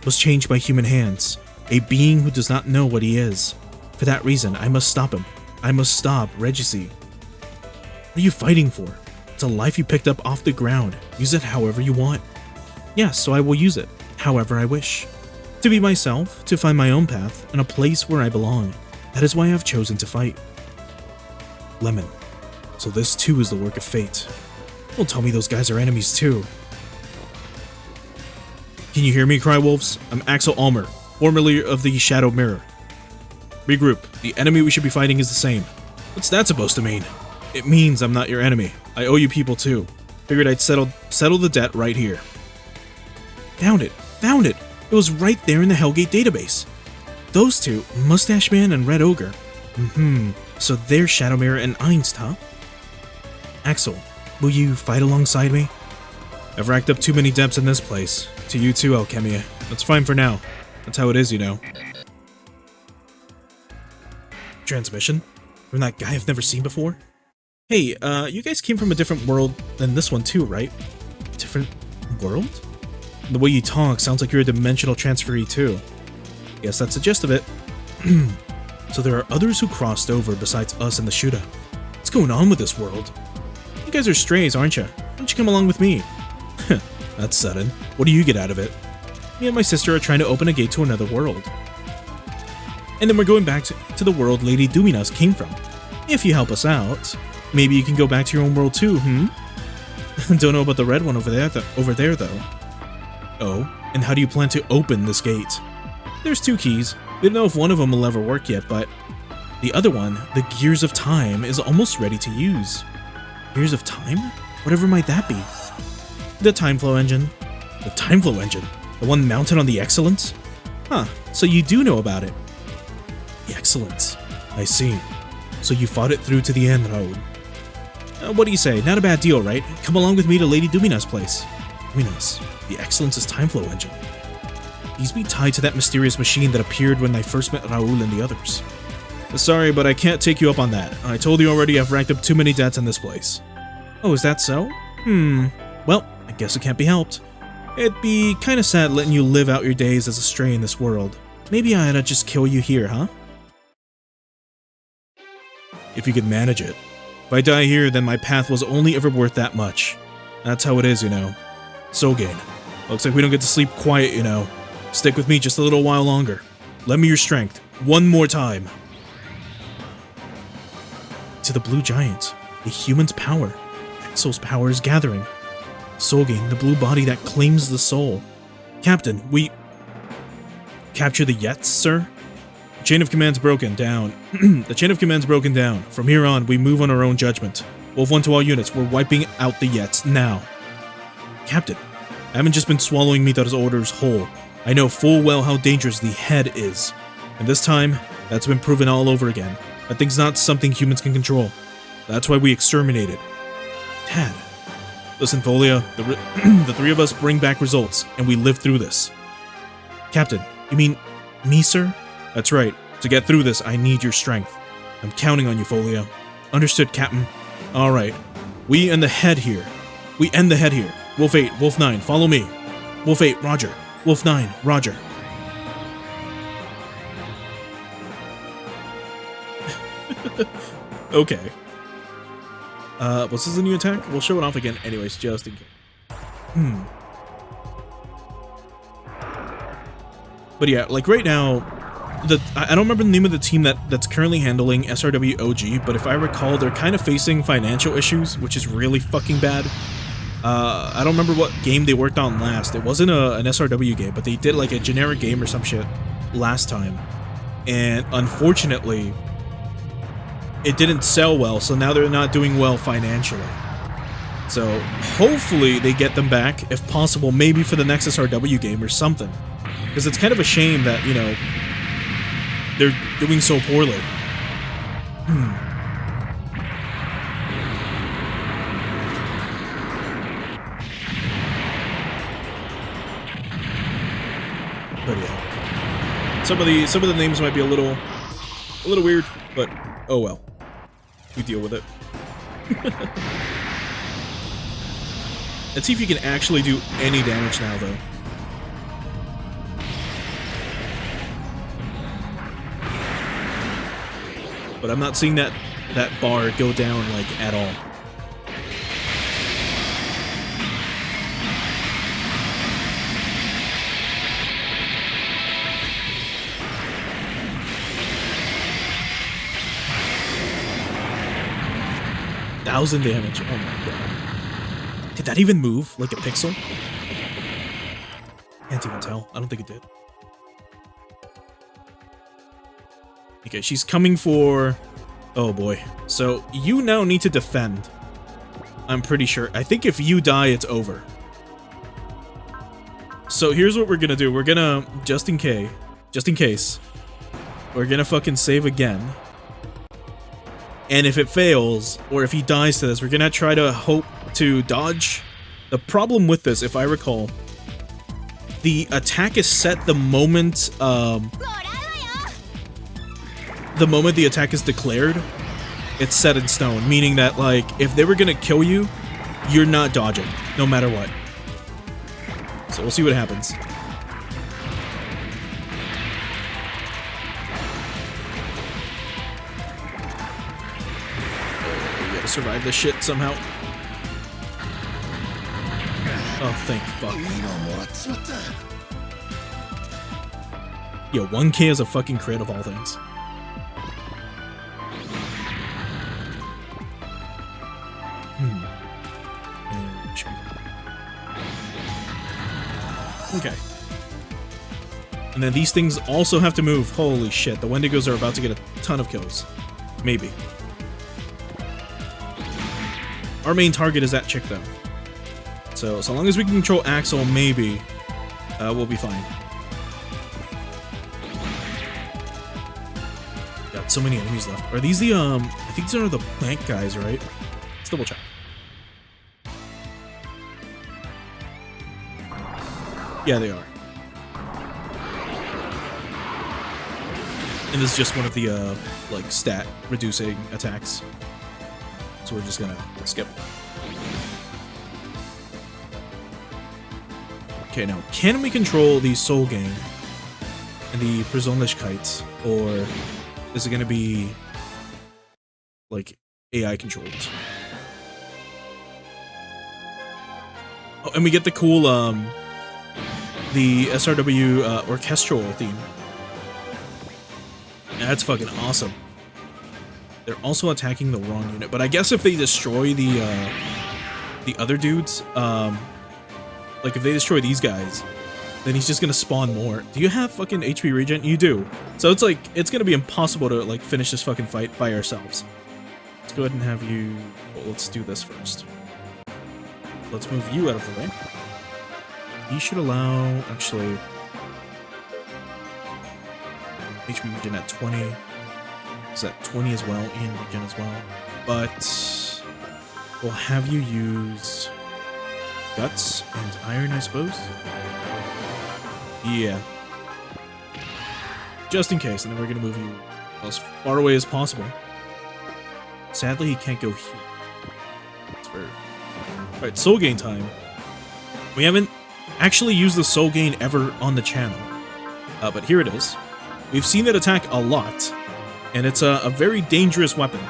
was changed by human hands, a being who does not know what he is. For that reason, I must stop him. I must stop Regisi. What are you fighting for? It's a life you picked up off the ground. Use it however you want. Yes, so I will use it, however I wish. To be myself, to find my own path, and a place where I belong. That is why I have chosen to fight. Lemon. So this too is the work of fate. Don't tell me those guys are enemies too. Can you hear me, Crywolves? I'm Axel Almer, formerly of the Shadow Mirror. Regroup. The enemy we should be fighting is the same. What's that supposed to mean? It means I'm not your enemy. I owe you people too. Figured I'd settle the debt right here. Found it. Found it. It was right there in the Hellgate database. Those two, Mustache Man and Red Ogre. So they're Shadow Mirror and Einst, huh? Axel, will you fight alongside me? I've racked up too many debts in this place. To you too, Alchemia. That's fine for now. That's how it is, you know. Transmission? From that guy I've never seen before? Hey, you guys came from a different world than this one too, right? Different world? The way you talk sounds like you're a dimensional transferee too. Guess that's the gist of it. So there are others who crossed over besides us and the Shuda. What's going on with this world? You guys are strays, aren't you? Why don't you come along with me? That's sudden. What do you get out of it? Me and my sister are trying to open a gate to another world. And then we're going back to the world Lady Duminas came from. If you help us out, maybe you can go back to your own world too, Don't know about the red one over there though. Oh, and how do you plan to open this gate? There's two keys. Didn't know if one of them will ever work yet, but the other one, the Gears of Time, is almost ready to use. Gears of Time? Whatever might that be? The Time Flow Engine. The Time Flow Engine? The one mounted on the Excellence? Huh, so you do know about it. The Excellence. I see. So you fought it through to the end, Raul. What do you say? Not a bad deal, right? Come along with me to Lady Dumina's place. Dumina's. The Excellence's Time Flow Engine. These be tied to that mysterious machine that appeared when I first met Raul and the others. Sorry, but I can't take you up on that. I told you already I've racked up too many debts in this place. Oh, is that so? Well, I guess it can't be helped. It'd be kinda sad letting you live out your days as a stray in this world. Maybe I ought to just kill you here, huh? If you could manage it. If I die here, then my path was only ever worth that much. That's how it is, you know. Sogain. Looks like we don't get to sleep quiet, you know. Stick with me just a little while longer. Lend me your strength. One more time. To the Blue Giant. The human's power. Axel's power is gathering. Sogain, the blue body that claims the soul. Captain, we... Capture the Yets, sir? The chain of command's broken down. The chain of command's broken down. From here on, we move on our own judgment. Wolf 1 to all units, we're wiping out the Yets now. Captain, I haven't just been swallowing Mita's orders whole. I know full well how dangerous the head is. And this time, that's been proven all over again. That thing's not something humans can control. That's why we exterminate it. Dad. Listen, Folia, the three of us bring back results, and we live through this. Captain, you mean me, sir? That's right. To get through this, I need your strength. I'm counting on you, Folia. Understood, Captain. Alright. We end the head here. We end the head here. Wolf 8, Wolf 9, follow me. Wolf 8, Roger. Wolf 9, Roger. Okay. What's this a new attack? We'll show it off again anyways, just in case. But yeah, like right now, I don't remember the name of the team that's currently handling SRW OG, but if I recall, they're kind of facing financial issues, which is really fucking bad. I don't remember what game they worked on last. It wasn't an SRW game, but they did like a generic game or some shit last time. And unfortunately, it didn't sell well, so now they're not doing well financially. So hopefully they get them back, if possible, maybe for the next SRW game or something. Because it's kind of a shame that, you know, they're doing so poorly. But yeah, some of the names might be a little weird, but oh well, we deal with it. Let's see if you can actually do any damage now, though. But I'm not seeing that bar go down, like, at all. $1,000 damage. Oh my god. Did that even move like a pixel? Can't even tell. I don't think it did. Okay, she's coming for... Oh boy. So, you now need to defend. I'm pretty sure. I think if you die, it's over. So here's what we're gonna do. We're gonna, just in case, we're gonna fucking save again. And if it fails, or if he dies to this, we're gonna try to hope to dodge. The problem with this, if I recall, the attack is set the moment, the attack is declared. It's set in stone, meaning that, like, if they were gonna kill you, you're not dodging, no matter what. So we'll see what happens. We gotta survive this shit somehow. Oh, thank fuck. Yo, 1K is a fucking crit of all things. Okay. And then these things also have to move. Holy shit, the Wendigos are about to get a ton of kills. Maybe. Our main target is that chick, though. So long as we can control Axel, maybe, we'll be fine. Got so many enemies left. Are these the, I think these are the plant guys, right? Let's double check. Yeah, they are. And this is just one of the, like, stat reducing attacks. So we're just gonna skip. Okay, now, can we control the Soul Gang and the Persönlichkeit, or is it gonna be, like, AI controlled? Oh, and we get the cool, the SRW orchestral theme. That's fucking awesome. They're also attacking the wrong unit, but I guess if they destroy the other dudes, like if they destroy these guys, then he's just gonna spawn more. Do you have fucking HP regen? You do. So it's like, it's gonna be impossible to like finish this fucking fight by ourselves. Let's go ahead and have you, well, let's do this first. Let's move you out of the way. He should allow, actually, HP regen at 20. Is that 20 as well, and regen as well. But we'll have you use Guts and Iron, I suppose. Yeah. Just in case, and then we're gonna move you as far away as possible. Sadly, he can't go here. transfer. Alright, soul gain time. We haven't actually used the soul gain ever on the channel. But here it is. We've seen it attack a lot, and it's a very dangerous weapon.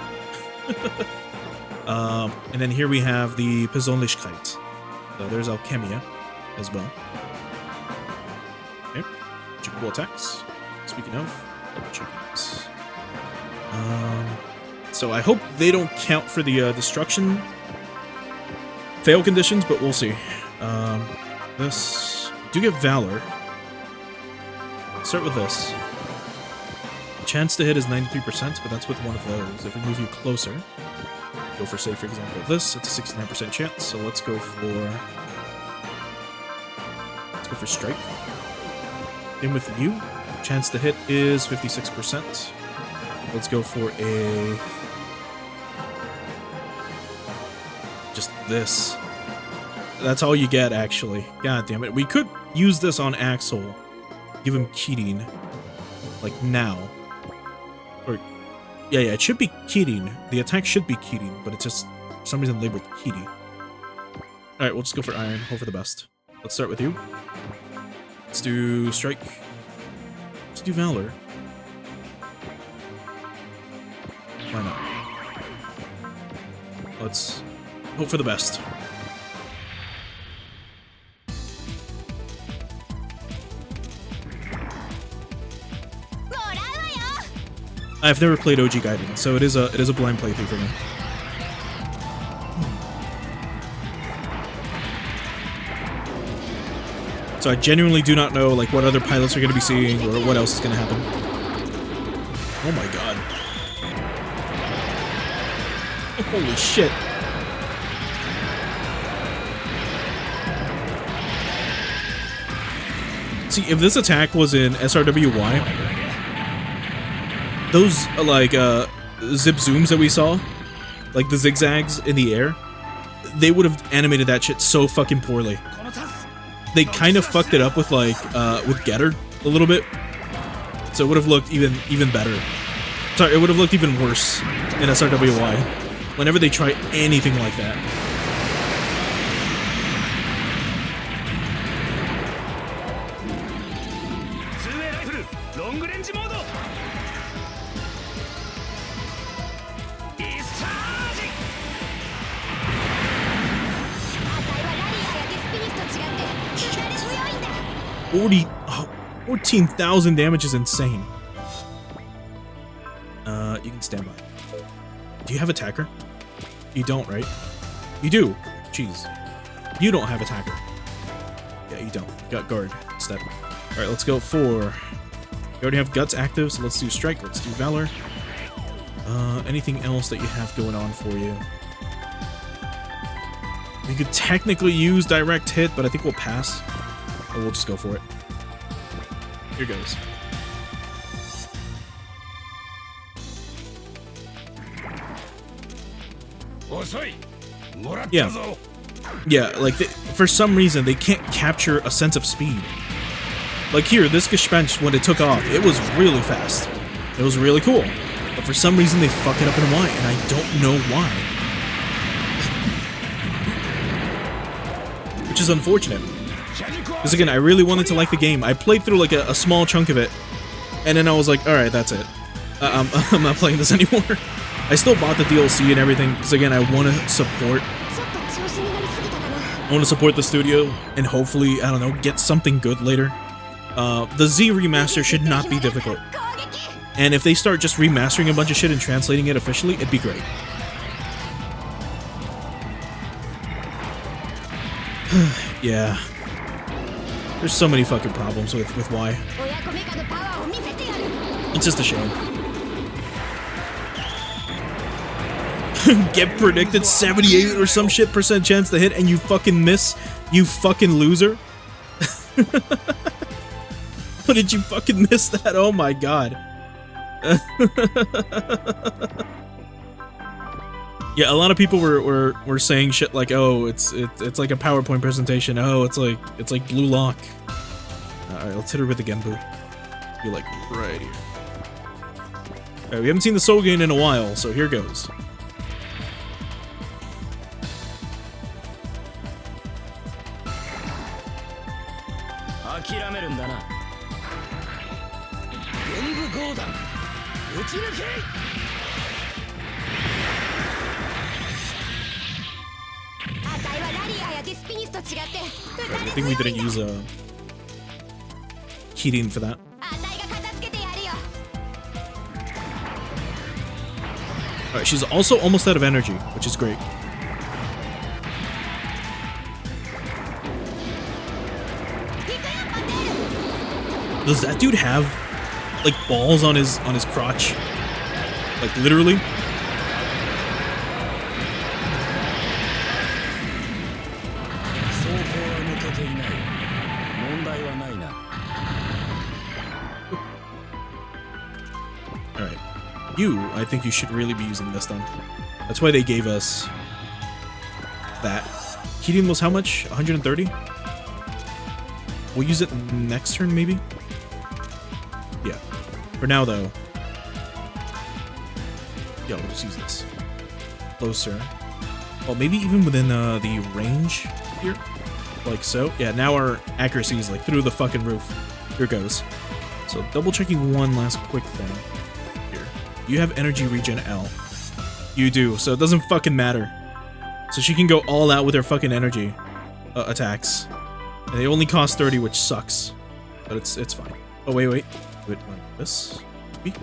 And then here we have the Persönlichkeit. So there's Alchemia as well. Okay, cool attacks. Speaking of, double check this. So I hope they don't count for the destruction fail conditions, but we'll see. This do get Valor. Start with this. Chance to hit is 93%, but that's with one of those. If we move you closer, go for, say, for example, this, it's a 69% chance, so let's go for strike. Same with you. Chance to hit is 56%. Let's go for a just this. That's all you get, actually. God damn it. We could use this on Axel. Give him Kirin. Like now. Or yeah, it should be Kirin. The attack should be Kirin, but it's just for some reason labeled Kiri. Alright, we'll just go for Iron. Hope for the best. Let's start with you. Let's do Strike. Let's do Valor. Why not? Let's hope for the best. I've never played OG Gaiden, so it is a blind playthrough for me. So I genuinely do not know like what other pilots are going to be seeing or what else is going to happen. Oh my god. Holy shit. See, if this attack was in SRWY, those, like, zip zooms that we saw, like the zigzags in the air, they would have animated that shit so fucking poorly. They kind of fucked it up with, like, with Getter a little bit, so it would have looked even better. Sorry, it would have looked even worse in SRWY, whenever they try anything like that. Oh, 14,000 damage is insane. You can stand by. Do you have attacker? You don't, right? You do. Jeez. You don't have attacker. Yeah, you don't. You got guard instead. Alright, let's go for... You already have guts active, so let's do strike. Let's do valor. Anything else that you have going on for you? You could technically use direct hit, but I think we'll pass. Or we'll just go for it. Here goes. Yeah, like, for some reason, they can't capture a sense of speed. Like here, this Gespenst, when it took off, it was really fast. It was really cool. But for some reason, they fuck it up in Y, and I don't know why. Which is unfortunate. Because again, I really wanted to like the game. I played through like a small chunk of it, and then I was like, alright, that's it. I'm not playing this anymore. I still bought the DLC and everything, because again, I want to support the studio, and hopefully, I don't know, get something good later. The Z remaster should not be difficult. And if they start just remastering a bunch of shit and translating it officially, it'd be great. Yeah. There's so many fucking problems with Y. It's just a shame. Get predicted 78 or some shit % chance to hit and you fucking miss, you fucking loser. How did you fucking miss that? Oh my god. Yeah, a lot of people were saying shit like, oh, it's like a PowerPoint presentation. Oh, it's like Blue Lock. Alright, let's hit her with the Genbu. Be like right here. Alright, we haven't seen the Soul Gain in a while, so here goes. I think we didn't use Kirin for that. Alright, she's also almost out of energy, which is great. Does that dude have like balls on his crotch? Like literally? Alright. I think you should really be using this then. That's why they gave us that. Kirin was how much? 130? We'll use it next turn, maybe? Yeah. For now, though. Yeah, we'll just use this. Closer. Well, maybe even within the range here. Like so. Yeah, now our accuracy is like through the fucking roof. Here goes. So double checking one last quick thing. Here. You have energy regen L. You do, so it doesn't fucking matter. So she can go all out with her fucking energy attacks. And they only cost 30, which sucks. But it's fine. Oh, wait. Wait, like this? Maybe?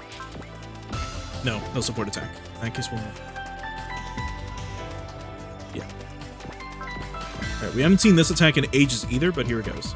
No support attack. In that case, we'll move. Yeah. Alright, we haven't seen this attack in ages either, but here it goes.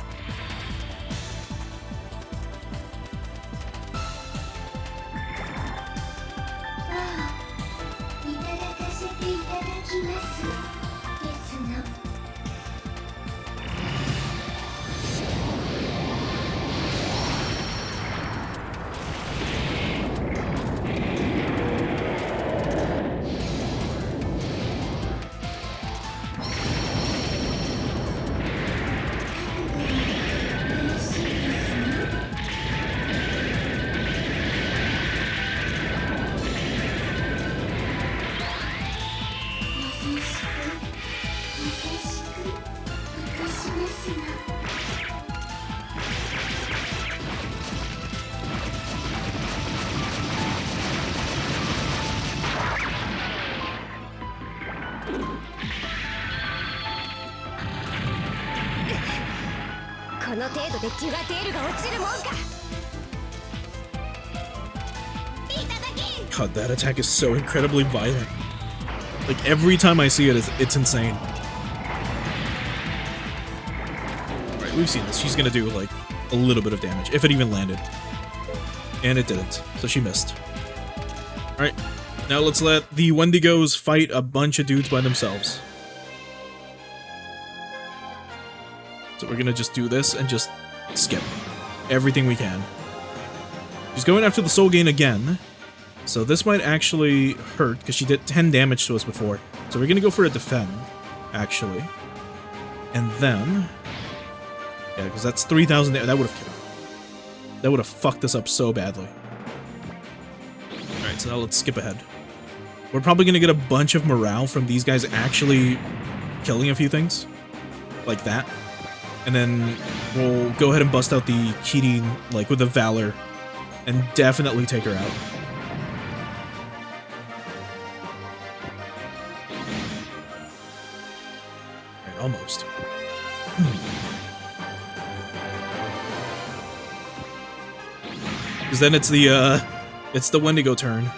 God, that attack is so incredibly violent. Like, every time I see it, it's insane. Alright, we've seen this. She's gonna do, like, a little bit of damage, if it even landed. And it didn't, so she missed. Alright, now let's let the Wendigos fight a bunch of dudes by themselves. So we're gonna just do this and just skip everything we can. She's going after the soul gain again. So this might actually hurt, because she did 10 damage to us before. So we're going to go for a defend, actually. And then... yeah, because that's 3,000... that would have killed. That would have fucked us up so badly. Alright, so now let's skip ahead. We're probably going to get a bunch of morale from these guys actually killing a few things. Like that. And then we'll go ahead and bust out the Kirin, like, with the Valor. And definitely take her out. Almost. Because then it's the Wendigo turn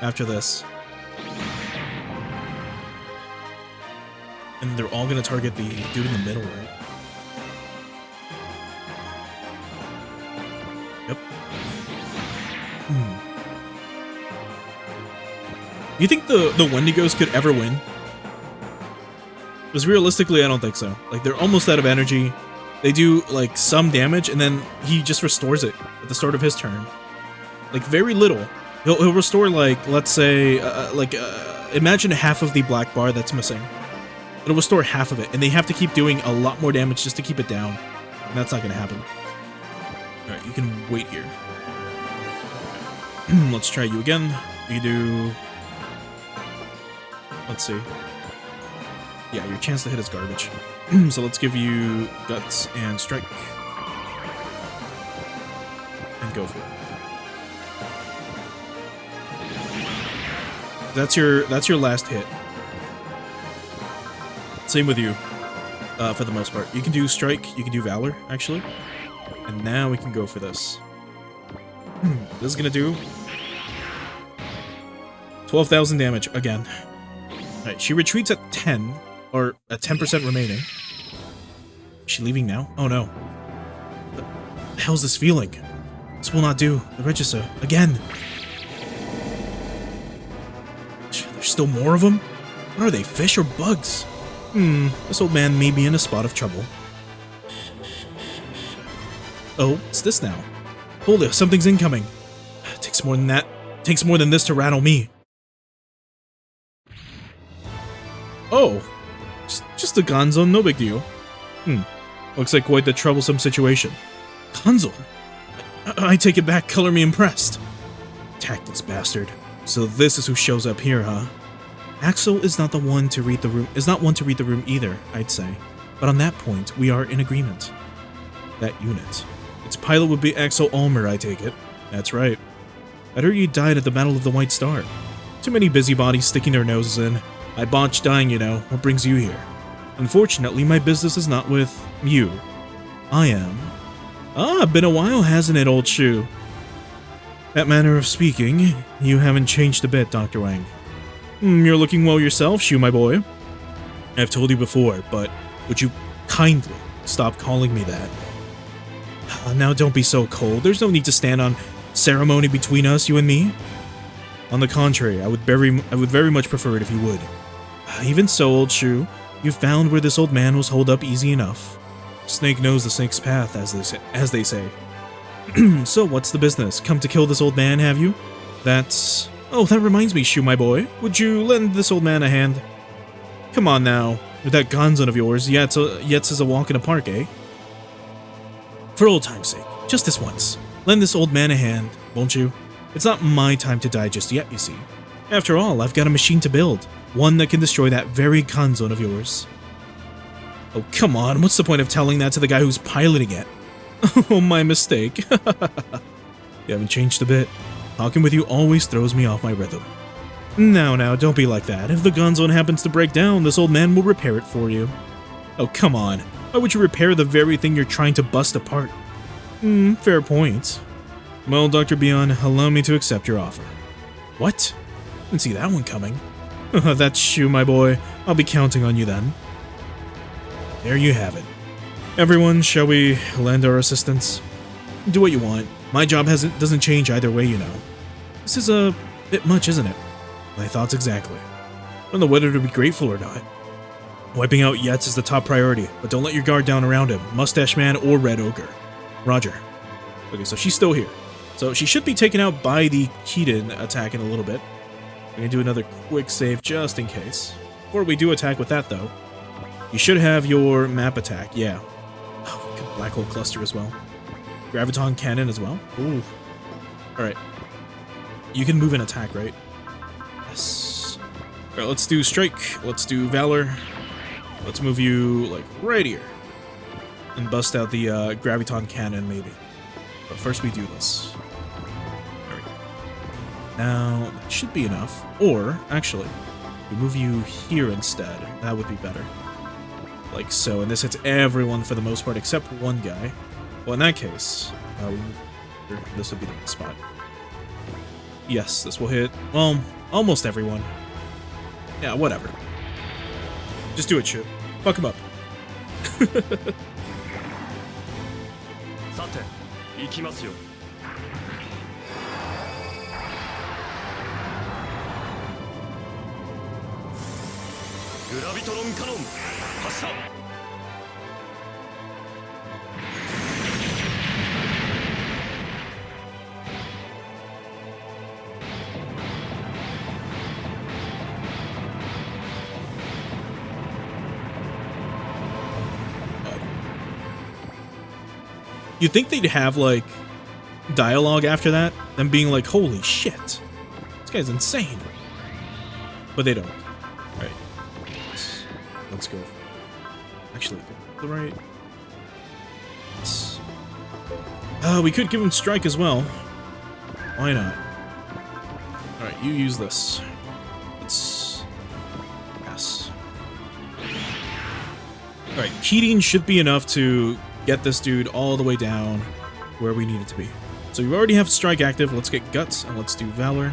after this. And they're all gonna target the dude in the middle, right? Yep. You think the Wendigos could ever win? Because realistically, I don't think so. Like, they're almost out of energy. They do, like, some damage, and then he just restores it at the start of his turn. Like, very little. He'll restore, like, let's say, imagine half of the black bar that's missing. It'll restore half of it, and they have to keep doing a lot more damage just to keep it down. And that's not going to happen. Alright, you can wait here. Let's try you again. We do... let's see. Yeah, your chance to hit is garbage. So let's give you Guts and Strike. go for it. That's your last hit. Same with you, for the most part. You can do Strike, you can do Valor, actually. And now we can go for this. This is gonna do 12,000 damage again. Alright, she retreats at 10, or at 10% remaining. Is she leaving now? Oh no. What the hell's this feeling? This will not do. The register. Again. There's still more of them? What are they, fish or bugs? This old man may be in a spot of trouble. Oh, it's this now. Hold it, something's incoming. It takes more than that. It takes more than this to rattle me. Oh, just a Gonzone, no big deal. Looks like quite the troublesome situation. Gonzone? I take it back, color me impressed. Tactless bastard. So this is who shows up here, huh? Axel is not one to read the room either, I'd say. But on that point, we are in agreement. That unit. Its pilot would be Axel Ulmer, I take it. That's right. I heard you died at the Battle of the White Star. Too many busybodies sticking their noses in. I botched dying, you know. What brings you here? Unfortunately, my business is not with you. I am. Ah, been a while, hasn't it, old shoe? That manner of speaking, you haven't changed a bit, Dr. Wang. You're looking well yourself, Shu, my boy. I've told you before, but would you kindly stop calling me that? Now don't be so cold. There's no need to stand on ceremony between us, you and me. On the contrary, I would very much prefer it if you would. Even so, old Shu, you found where this old man was holed up easy enough. Snake knows the snake's path, as they say. So what's the business? Come to kill this old man, have you? That's... Oh, that reminds me, Shu, my boy. Would you lend this old man a hand? Come on now. With that Gonzone of yours, Yetz is a walk in the park, eh? For old time's sake, just this once. Lend this old man a hand, won't you? It's not my time to die just yet, you see. After all, I've got a machine to build. One that can destroy that very Gonzone of yours. Oh, come on. What's the point of telling that to the guy who's piloting it? Oh, my mistake. You haven't changed a bit. Talking with you always throws me off my rhythm. Now, don't be like that. If the Gonzone happens to break down, this old man will repair it for you. Oh, come on. Why would you repair the very thing you're trying to bust apart? Fair point. Well, Dr. Bion, allow me to accept your offer. What? Didn't see that one coming. That's Shu, my boy. I'll be counting on you then. There you have it. Everyone, shall we lend our assistance? Do what you want. My job doesn't change either way, you know. This is a bit much, isn't it? My thoughts exactly. I don't know whether to be grateful or not. Wiping out Yetz is the top priority, but don't let your guard down around him, Mustache Man or Red Ogre. Roger. Okay, so she's still here. So she should be taken out by the Kirin attack in a little bit. We're gonna do another quick save just in case. Before we do attack with that, though, you should have your map attack, yeah. Oh, we could Black Hole Cluster as well. Graviton Cannon as well. Ooh. Alright. You can move and attack, right? Yes. Alright, let's do Strike. Let's do Valor. Let's move you, like, right here. And bust out the Graviton Cannon, maybe. But first we do this. There we go. Now, that should be enough. Or, actually, we move you here instead. That would be better. Like so, and this hits everyone for the most part, except one guy. Well, in that case, we move here. This would be the next spot. Yes, this will hit, well, almost everyone. Yeah, whatever. Just do it, Shu. Fuck him up. さて、行きますよ。グラビトロンカノン発射。You'd think they'd have, like, dialogue after that, them being like, holy shit, this guy's insane. But they don't. Alright. Let's go. Actually, the right. We could give him strike as well. Why not? Alright, you use this. Let's... Yes. Alright, Kirin should be enough to get this dude all the way down where we need it to be. So we already have strike active. Let's get Guts and let's do Valor.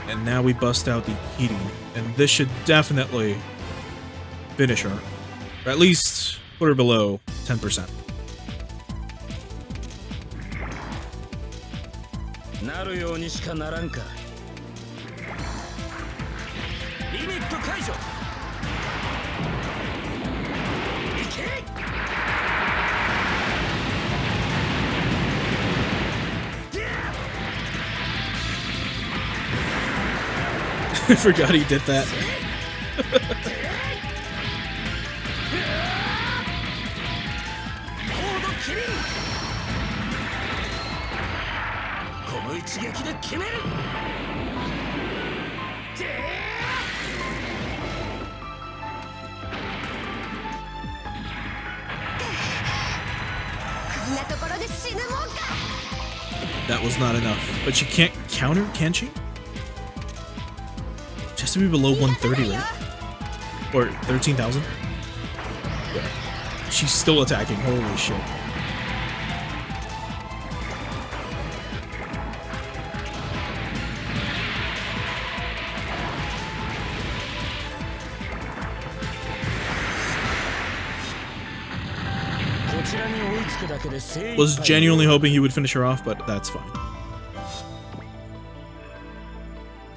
And now we bust out the Kirin. And this should definitely finish her. Or at least put her below 10%. なるようにしかならんか。リミット解除。いけ。I forgot he did that. That was not enough. But she can't counter, can she? She has to be below 130, right? Or 13,000? Yeah. She's still attacking. Holy shit. Was genuinely hoping he would finish her off, but that's fine.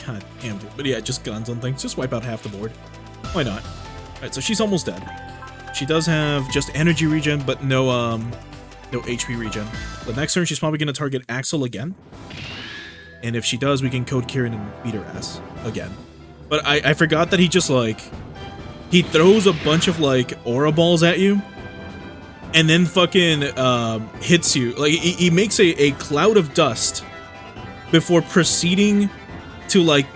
God damn it. But yeah, just guns on things. Just wipe out half the board. Why not? Alright, so she's almost dead. She does have just energy regen, but no HP regen. The next turn, she's probably going to target Axel again. And if she does, we can code Kirin and beat her ass again. But I forgot that he just, like... He throws a bunch of, like, aura balls at you. And then fucking hits you. Like, he makes a cloud of dust before proceeding to, like,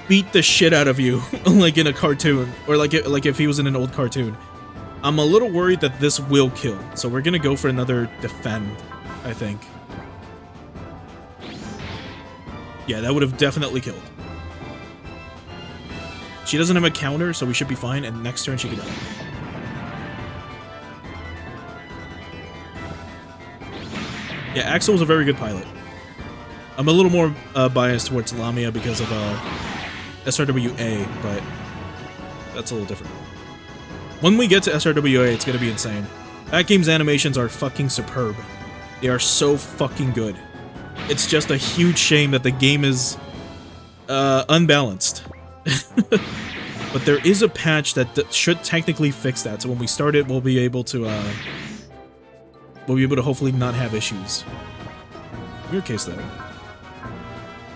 beat the shit out of you, like in a cartoon. Or like if he was in an old cartoon. I'm a little worried that this will kill. So we're gonna go for another defend, I think. Yeah, that would have definitely killed. She doesn't have a counter, so we should be fine. And next turn she can... Yeah, Axel was a very good pilot. I'm a little more biased towards Lamia because of SRWA, but that's a little different. When we get to SRWA, it's going to be insane. That game's animations are fucking superb. They are so fucking good. It's just a huge shame that the game is unbalanced. But there is a patch that should technically fix that, so when we start it, we'll be able to hopefully not have issues. In your case, though,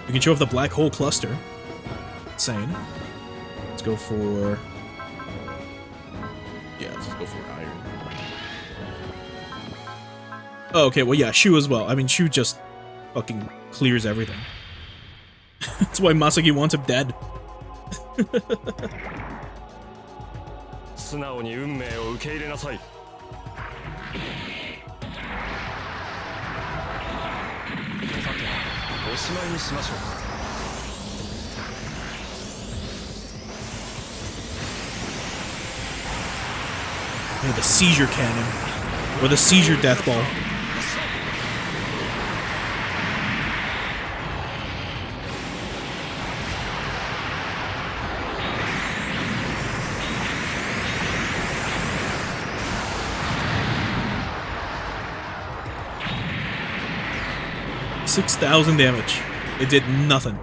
we can show off the black hole cluster. Insane. Let's go for... Yeah, let's go for iron. Oh, okay, well, yeah, Shu as well. I mean, Shu just fucking clears everything. That's why Masaki wants him dead. Yeah, the seizure cannon. Or the seizure death ball. $6,000 damage. It did nothing.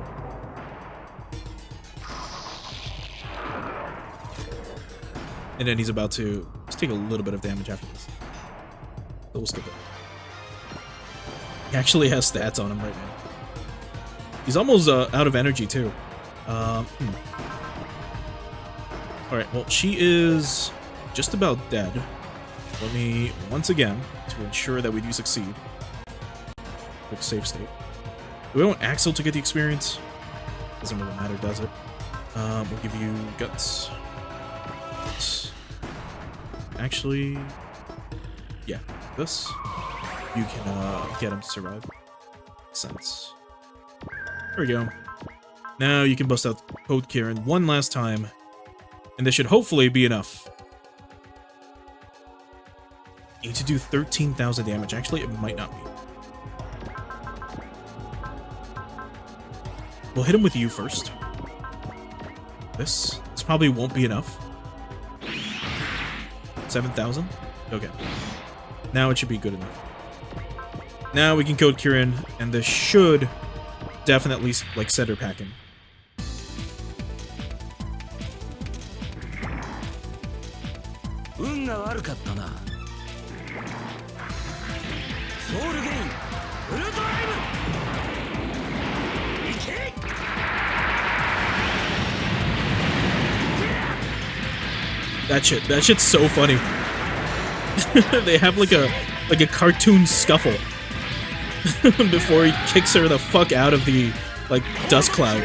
And then he's about to just take a little bit of damage after this. So we'll skip it. He actually has stats on him right now. He's almost out of energy too. Alright, well, she is just about dead. Let me, once again, to ensure that we do succeed. Quick save state. Do we want Axel to get the experience? Doesn't really matter, does it? We'll give you Guts. Actually, yeah, this. you can get him to survive. Makes sense. There we go. Now you can bust out Code Kirin one last time, and this should hopefully be enough. You need to do 13,000 damage. Actually, it might not be. We'll hit him with you first. This probably won't be enough. 7,000? Okay. Now it should be good enough. Now we can Code Kirin, and this should definitely, like, center pack him. That shit's so funny. They have like a cartoon scuffle before he kicks her the fuck out of the like dust cloud.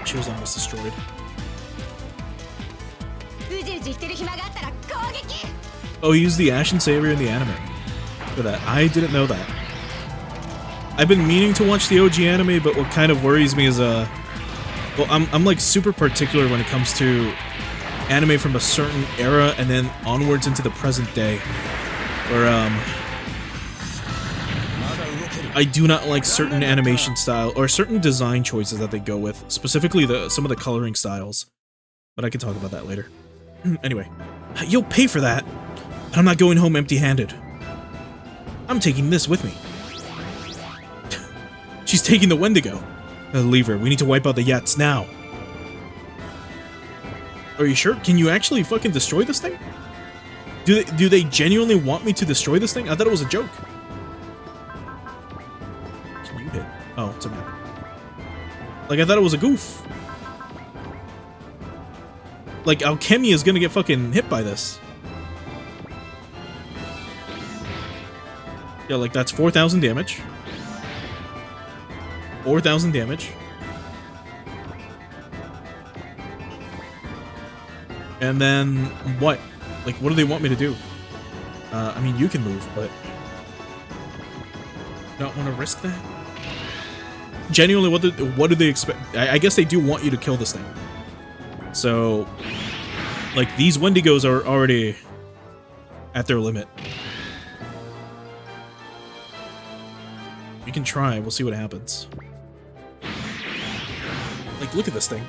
She was almost destroyed. Oh, he used the Ashen Savior in the anime for that. I didn't know that. I've been meaning to watch the OG anime, but what kind of worries me is well, I'm like super particular when it comes to anime from a certain era and then onwards into the present day, where I do not like certain animation style or certain design choices that they go with, specifically some of the coloring styles. But I can talk about that later. Anyway, you'll pay for that, but I'm not going home empty-handed. I'm taking this with me. She's taking the Wendigo. Leave her. We need to wipe out the Yats now. Are you sure? Can you actually fucking destroy this thing? Do they genuinely want me to destroy this thing? I thought it was a joke. Oh, it's a map. Like, I thought it was a goof. Like, Alchemy is gonna get fucking hit by this. Yeah, like, that's 4,000 damage. 4,000 damage. And then, what? Like, what do they want me to do? I mean, you can move, but... Don't want to risk that? Genuinely, what do they expect? I guess they do want you to kill this thing. So, like, these Wendigos are already at their limit. You can try. We'll see what happens. Like, look at this thing.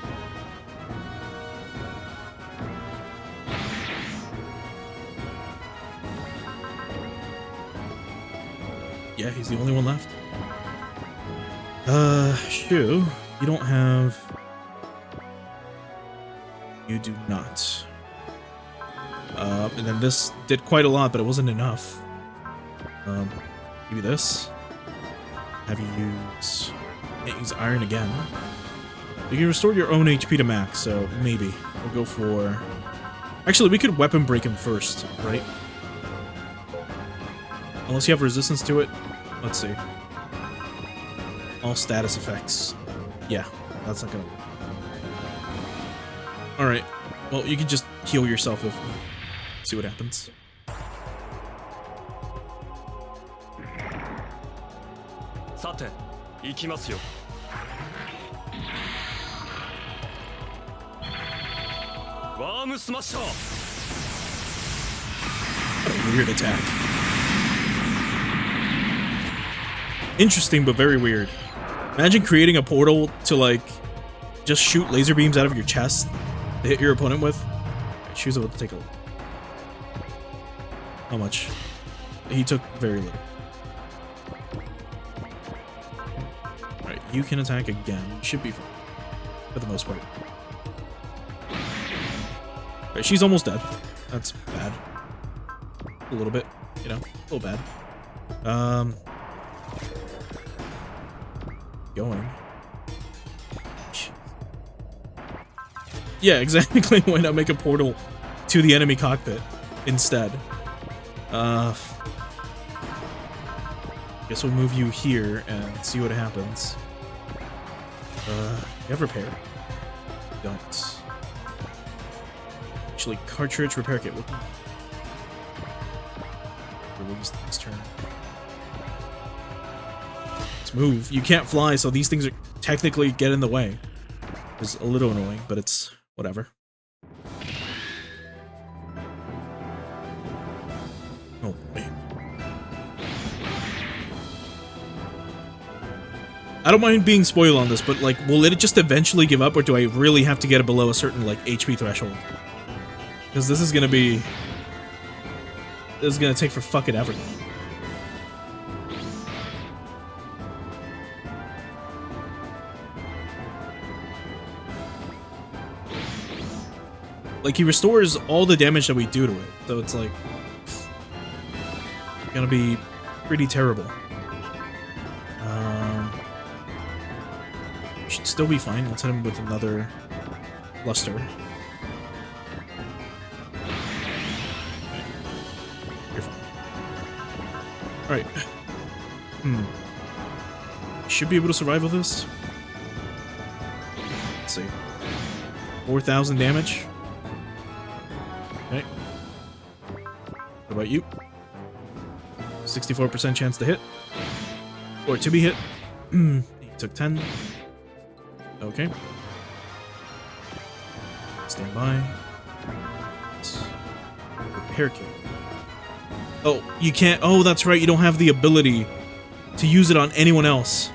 Yeah, he's the only one left. Shu, you don't have... You do not. And then this did quite a lot, but it wasn't enough. Give you this. Have you use... Can't use iron again. You can restore your own HP to max, so maybe. We'll go for... Actually, we could weapon break him first, right? Unless you have resistance to it. Let's see. All status effects. Yeah, that's not gonna work. Alright. Well, you can just heal yourself if... See what happens. Sate, ikimasu yo. Worm Smasher! What a weird attack. Interesting, but very weird. Imagine creating a portal to, like, just shoot laser beams out of your chest to hit your opponent with. Right, she was able to take a look. How much? He took very little. Alright, you can attack again. Should be fine. For the most part. Right, she's almost dead. That's bad. A little bit, you know? A little bad. Going. Yeah, exactly. Why not make a portal to the enemy cockpit? instead. Guess we'll move you here and see what happens. You have repair? Don't. Actually, cartridge repair kit. Release this turn. Let's move. You can't fly, so these things are technically get in the way. It's a little annoying, but it's whatever. Oh boy. I don't mind being spoiled on this, but like, will it just eventually give up, or do I really have to get it below a certain like HP threshold? Because this is gonna be... This is gonna take for fucking ever. Like, he restores all the damage that we do to it, so it's like... Gonna be pretty terrible. Should still be fine. Let's hit him with another luster. You're fine. Alright. Should be able to survive with this. Let's see. 4,000 damage. Okay. What about you? 64% chance to hit. Or to be hit. He took 10. Okay. Stand by. Repair kit. Oh, you can't. Oh, that's right. You don't have the ability to use it on anyone else.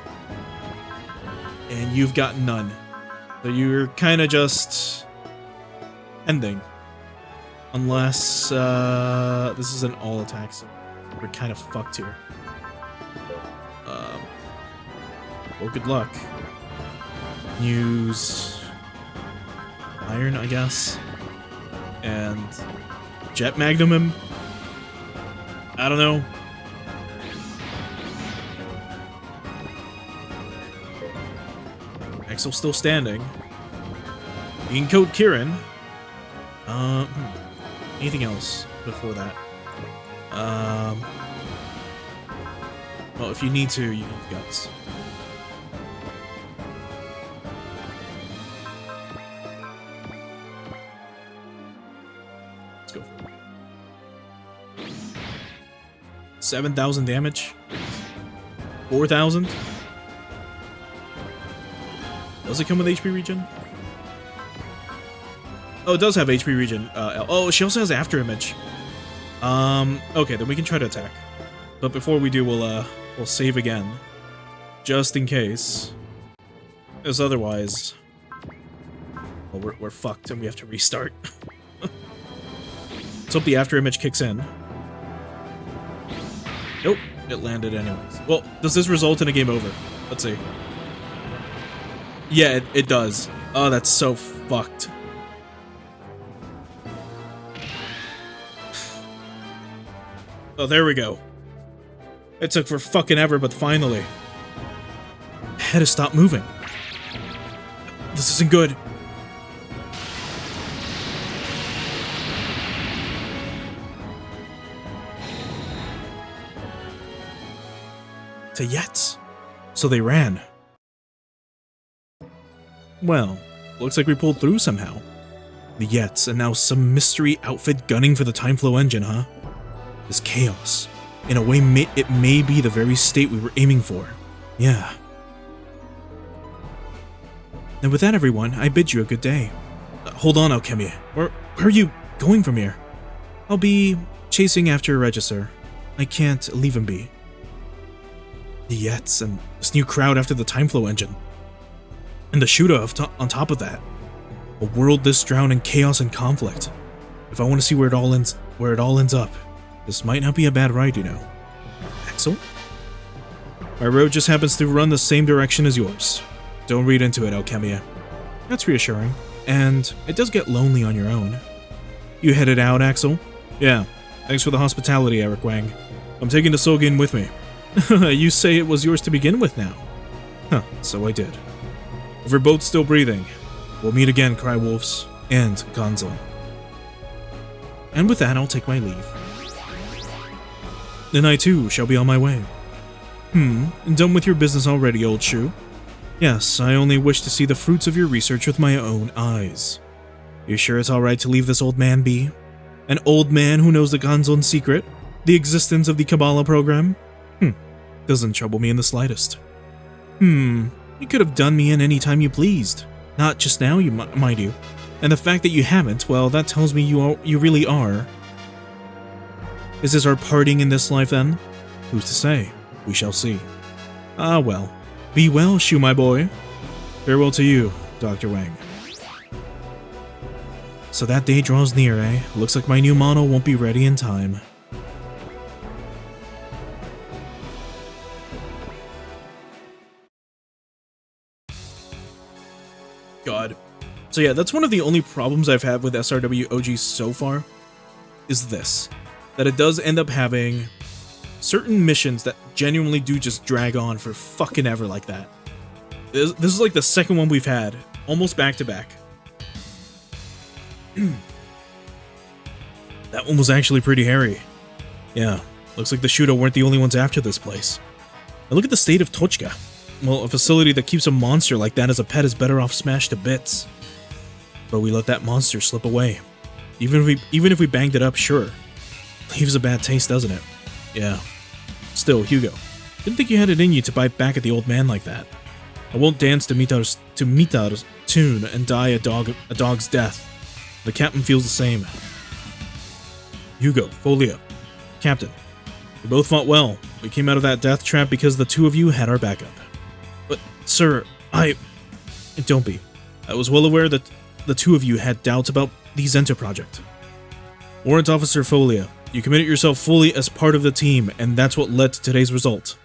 And you've got none. So you're kind of just ending. Unless this is an all attack. So we're kind of fucked here. Well, good luck. Use iron, I guess, and jet magnum him. I don't know. Axel's still standing. You can code Kirin. Anything else before that? Well, if you need to, you can use guts. Let's go for it. 7,000 damage. 4,000. Does it come with HP regen? Oh, it does have HP regen. Oh, she also has after image. Okay, then we can try to attack. But before we do, we'll save again, just in case. As otherwise, well, we're fucked and we have to restart. Let's hope the after image kicks in. Nope, it landed anyways. Well, does this result in a game over? Let's see. Yeah, it does. Oh, that's so fucked. Oh, there we go. It took for fucking ever, but finally. I had to stop moving. This isn't good. To Yets. So they ran. Well, looks like we pulled through somehow. The Yets, and now some mystery outfit gunning for the time flow engine, huh? This chaos. In a way, it may be the very state we were aiming for. Yeah. And with that, everyone, I bid you a good day. Hold on, Alchemy. Where are you going from here? I'll be chasing after a Register. I can't leave him be. The Yets and this new crowd after the time flow engine. And the shooter on top of that. A world this drowned in chaos and conflict. If I want to see where it all ends up, this might not be a bad ride, you know. Axel? My road just happens to run the same direction as yours. Don't read into it, Alchemia. That's reassuring. And it does get lonely on your own. You headed out, Axel? Yeah. Thanks for the hospitality, Eric Wang. I'm taking the Sogin with me. You say it was yours to begin with now. Huh, so I did. If we're both still breathing, we'll meet again, Cry Wolves and Gonzo. And with that, I'll take my leave. Then I too shall be on my way. Done with your business already, old shoe? Yes, I only wish to see the fruits of your research with my own eyes. You sure it's alright to leave this old man be? An old man who knows the Ganzon secret? The existence of the Kabbalah program? Doesn't trouble me in the slightest. You could have done me in any time you pleased. Not just now, mind you. And the fact that you haven't, well, that tells me you really are. Is this our parting in this life then? Who's to say? We shall see. Ah well. Be well, Shu my boy. Farewell to you, Dr. Wang. So that day draws near, eh? Looks like my new model won't be ready in time. God. So yeah, that's one of the only problems I've had with SRW OG so far, is this. That it does end up having certain missions that genuinely do just drag on for fucking ever like that. This is like the second one we've had, almost back to back. That one was actually pretty hairy. Yeah, looks like the Shudo weren't the only ones after this place. And look at the state of Tochka. Well, a facility that keeps a monster like that as a pet is better off smashed to bits. But we let that monster slip away. Even if we banged it up, sure. Leaves a bad taste, doesn't it? Yeah. Still, Hugo, didn't think you had it in you to bite back at the old man like that. I won't dance to Mita's tune and die a dog's death. The captain feels the same. Hugo, Folia, Captain, we both fought well. We came out of that death trap because the two of you had our backup. But, sir, don't be. I was well aware that the two of you had doubts about the Zenta project. Warrant Officer Folia, you committed yourself fully as part of the team, and that's what led to today's result.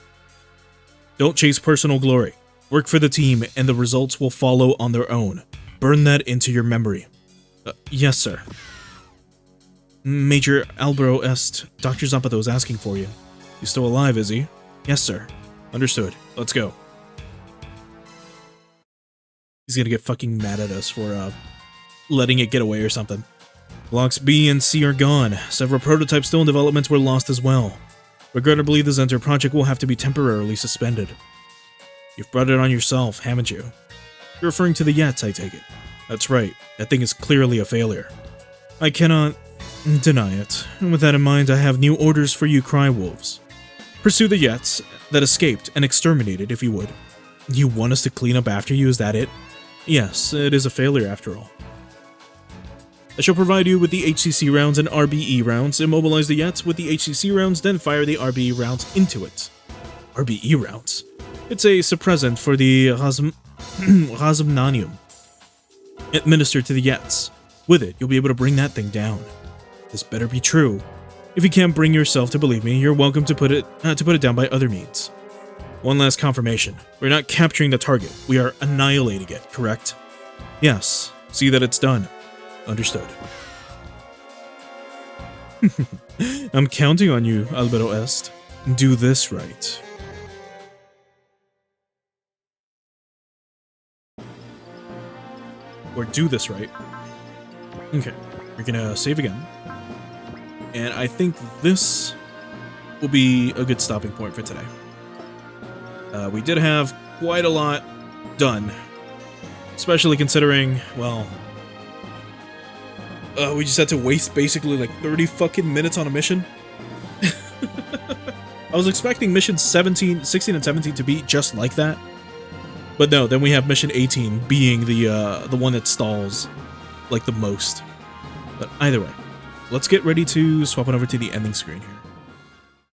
Don't chase personal glory. Work for the team, and the results will follow on their own. Burn that into your memory. Yes, sir. Major Albro Est, Dr. Zapato is asking for you. He's still alive, is he? Yes, sir. Understood. Let's go. He's gonna get fucking mad at us for, letting it get away or something. Blocks B and C are gone. Several prototypes still in development were lost as well. Regrettably, the Zenter project will have to be temporarily suspended. You've brought it on yourself, haven't you? You're referring to the Yets, I take it. That's right. That thing is clearly a failure. I cannot deny it. And with that in mind, I have new orders for you Crywolves. Pursue the Yets that escaped and exterminated, if you would. You want us to clean up after you, is that it? Yes, it is a failure after all. I shall provide you with the HCC rounds and RBE rounds, immobilize the Yets with the HCC rounds, then fire the RBE rounds into it. RBE rounds? It's a suppressant for the Razumnanium. Administered to the Yets. With it, you'll be able to bring that thing down. This better be true. If you can't bring yourself to believe me, you're welcome to put it down by other means. One last confirmation. We're not capturing the target. We are annihilating it, correct? Yes. See that it's done. Understood. I'm counting on you, Alberto Est. Do this right. Or do this right. Okay, we're gonna save again. And I think this will be a good stopping point for today. We did have quite a lot done. Especially considering, well, we just had to waste basically like 30 fucking minutes on a mission. I was expecting missions 16 and 17 to be just like that. But no, then we have mission 18 being the one that stalls like the most. But either way, let's get ready to swap it over to the ending screen here.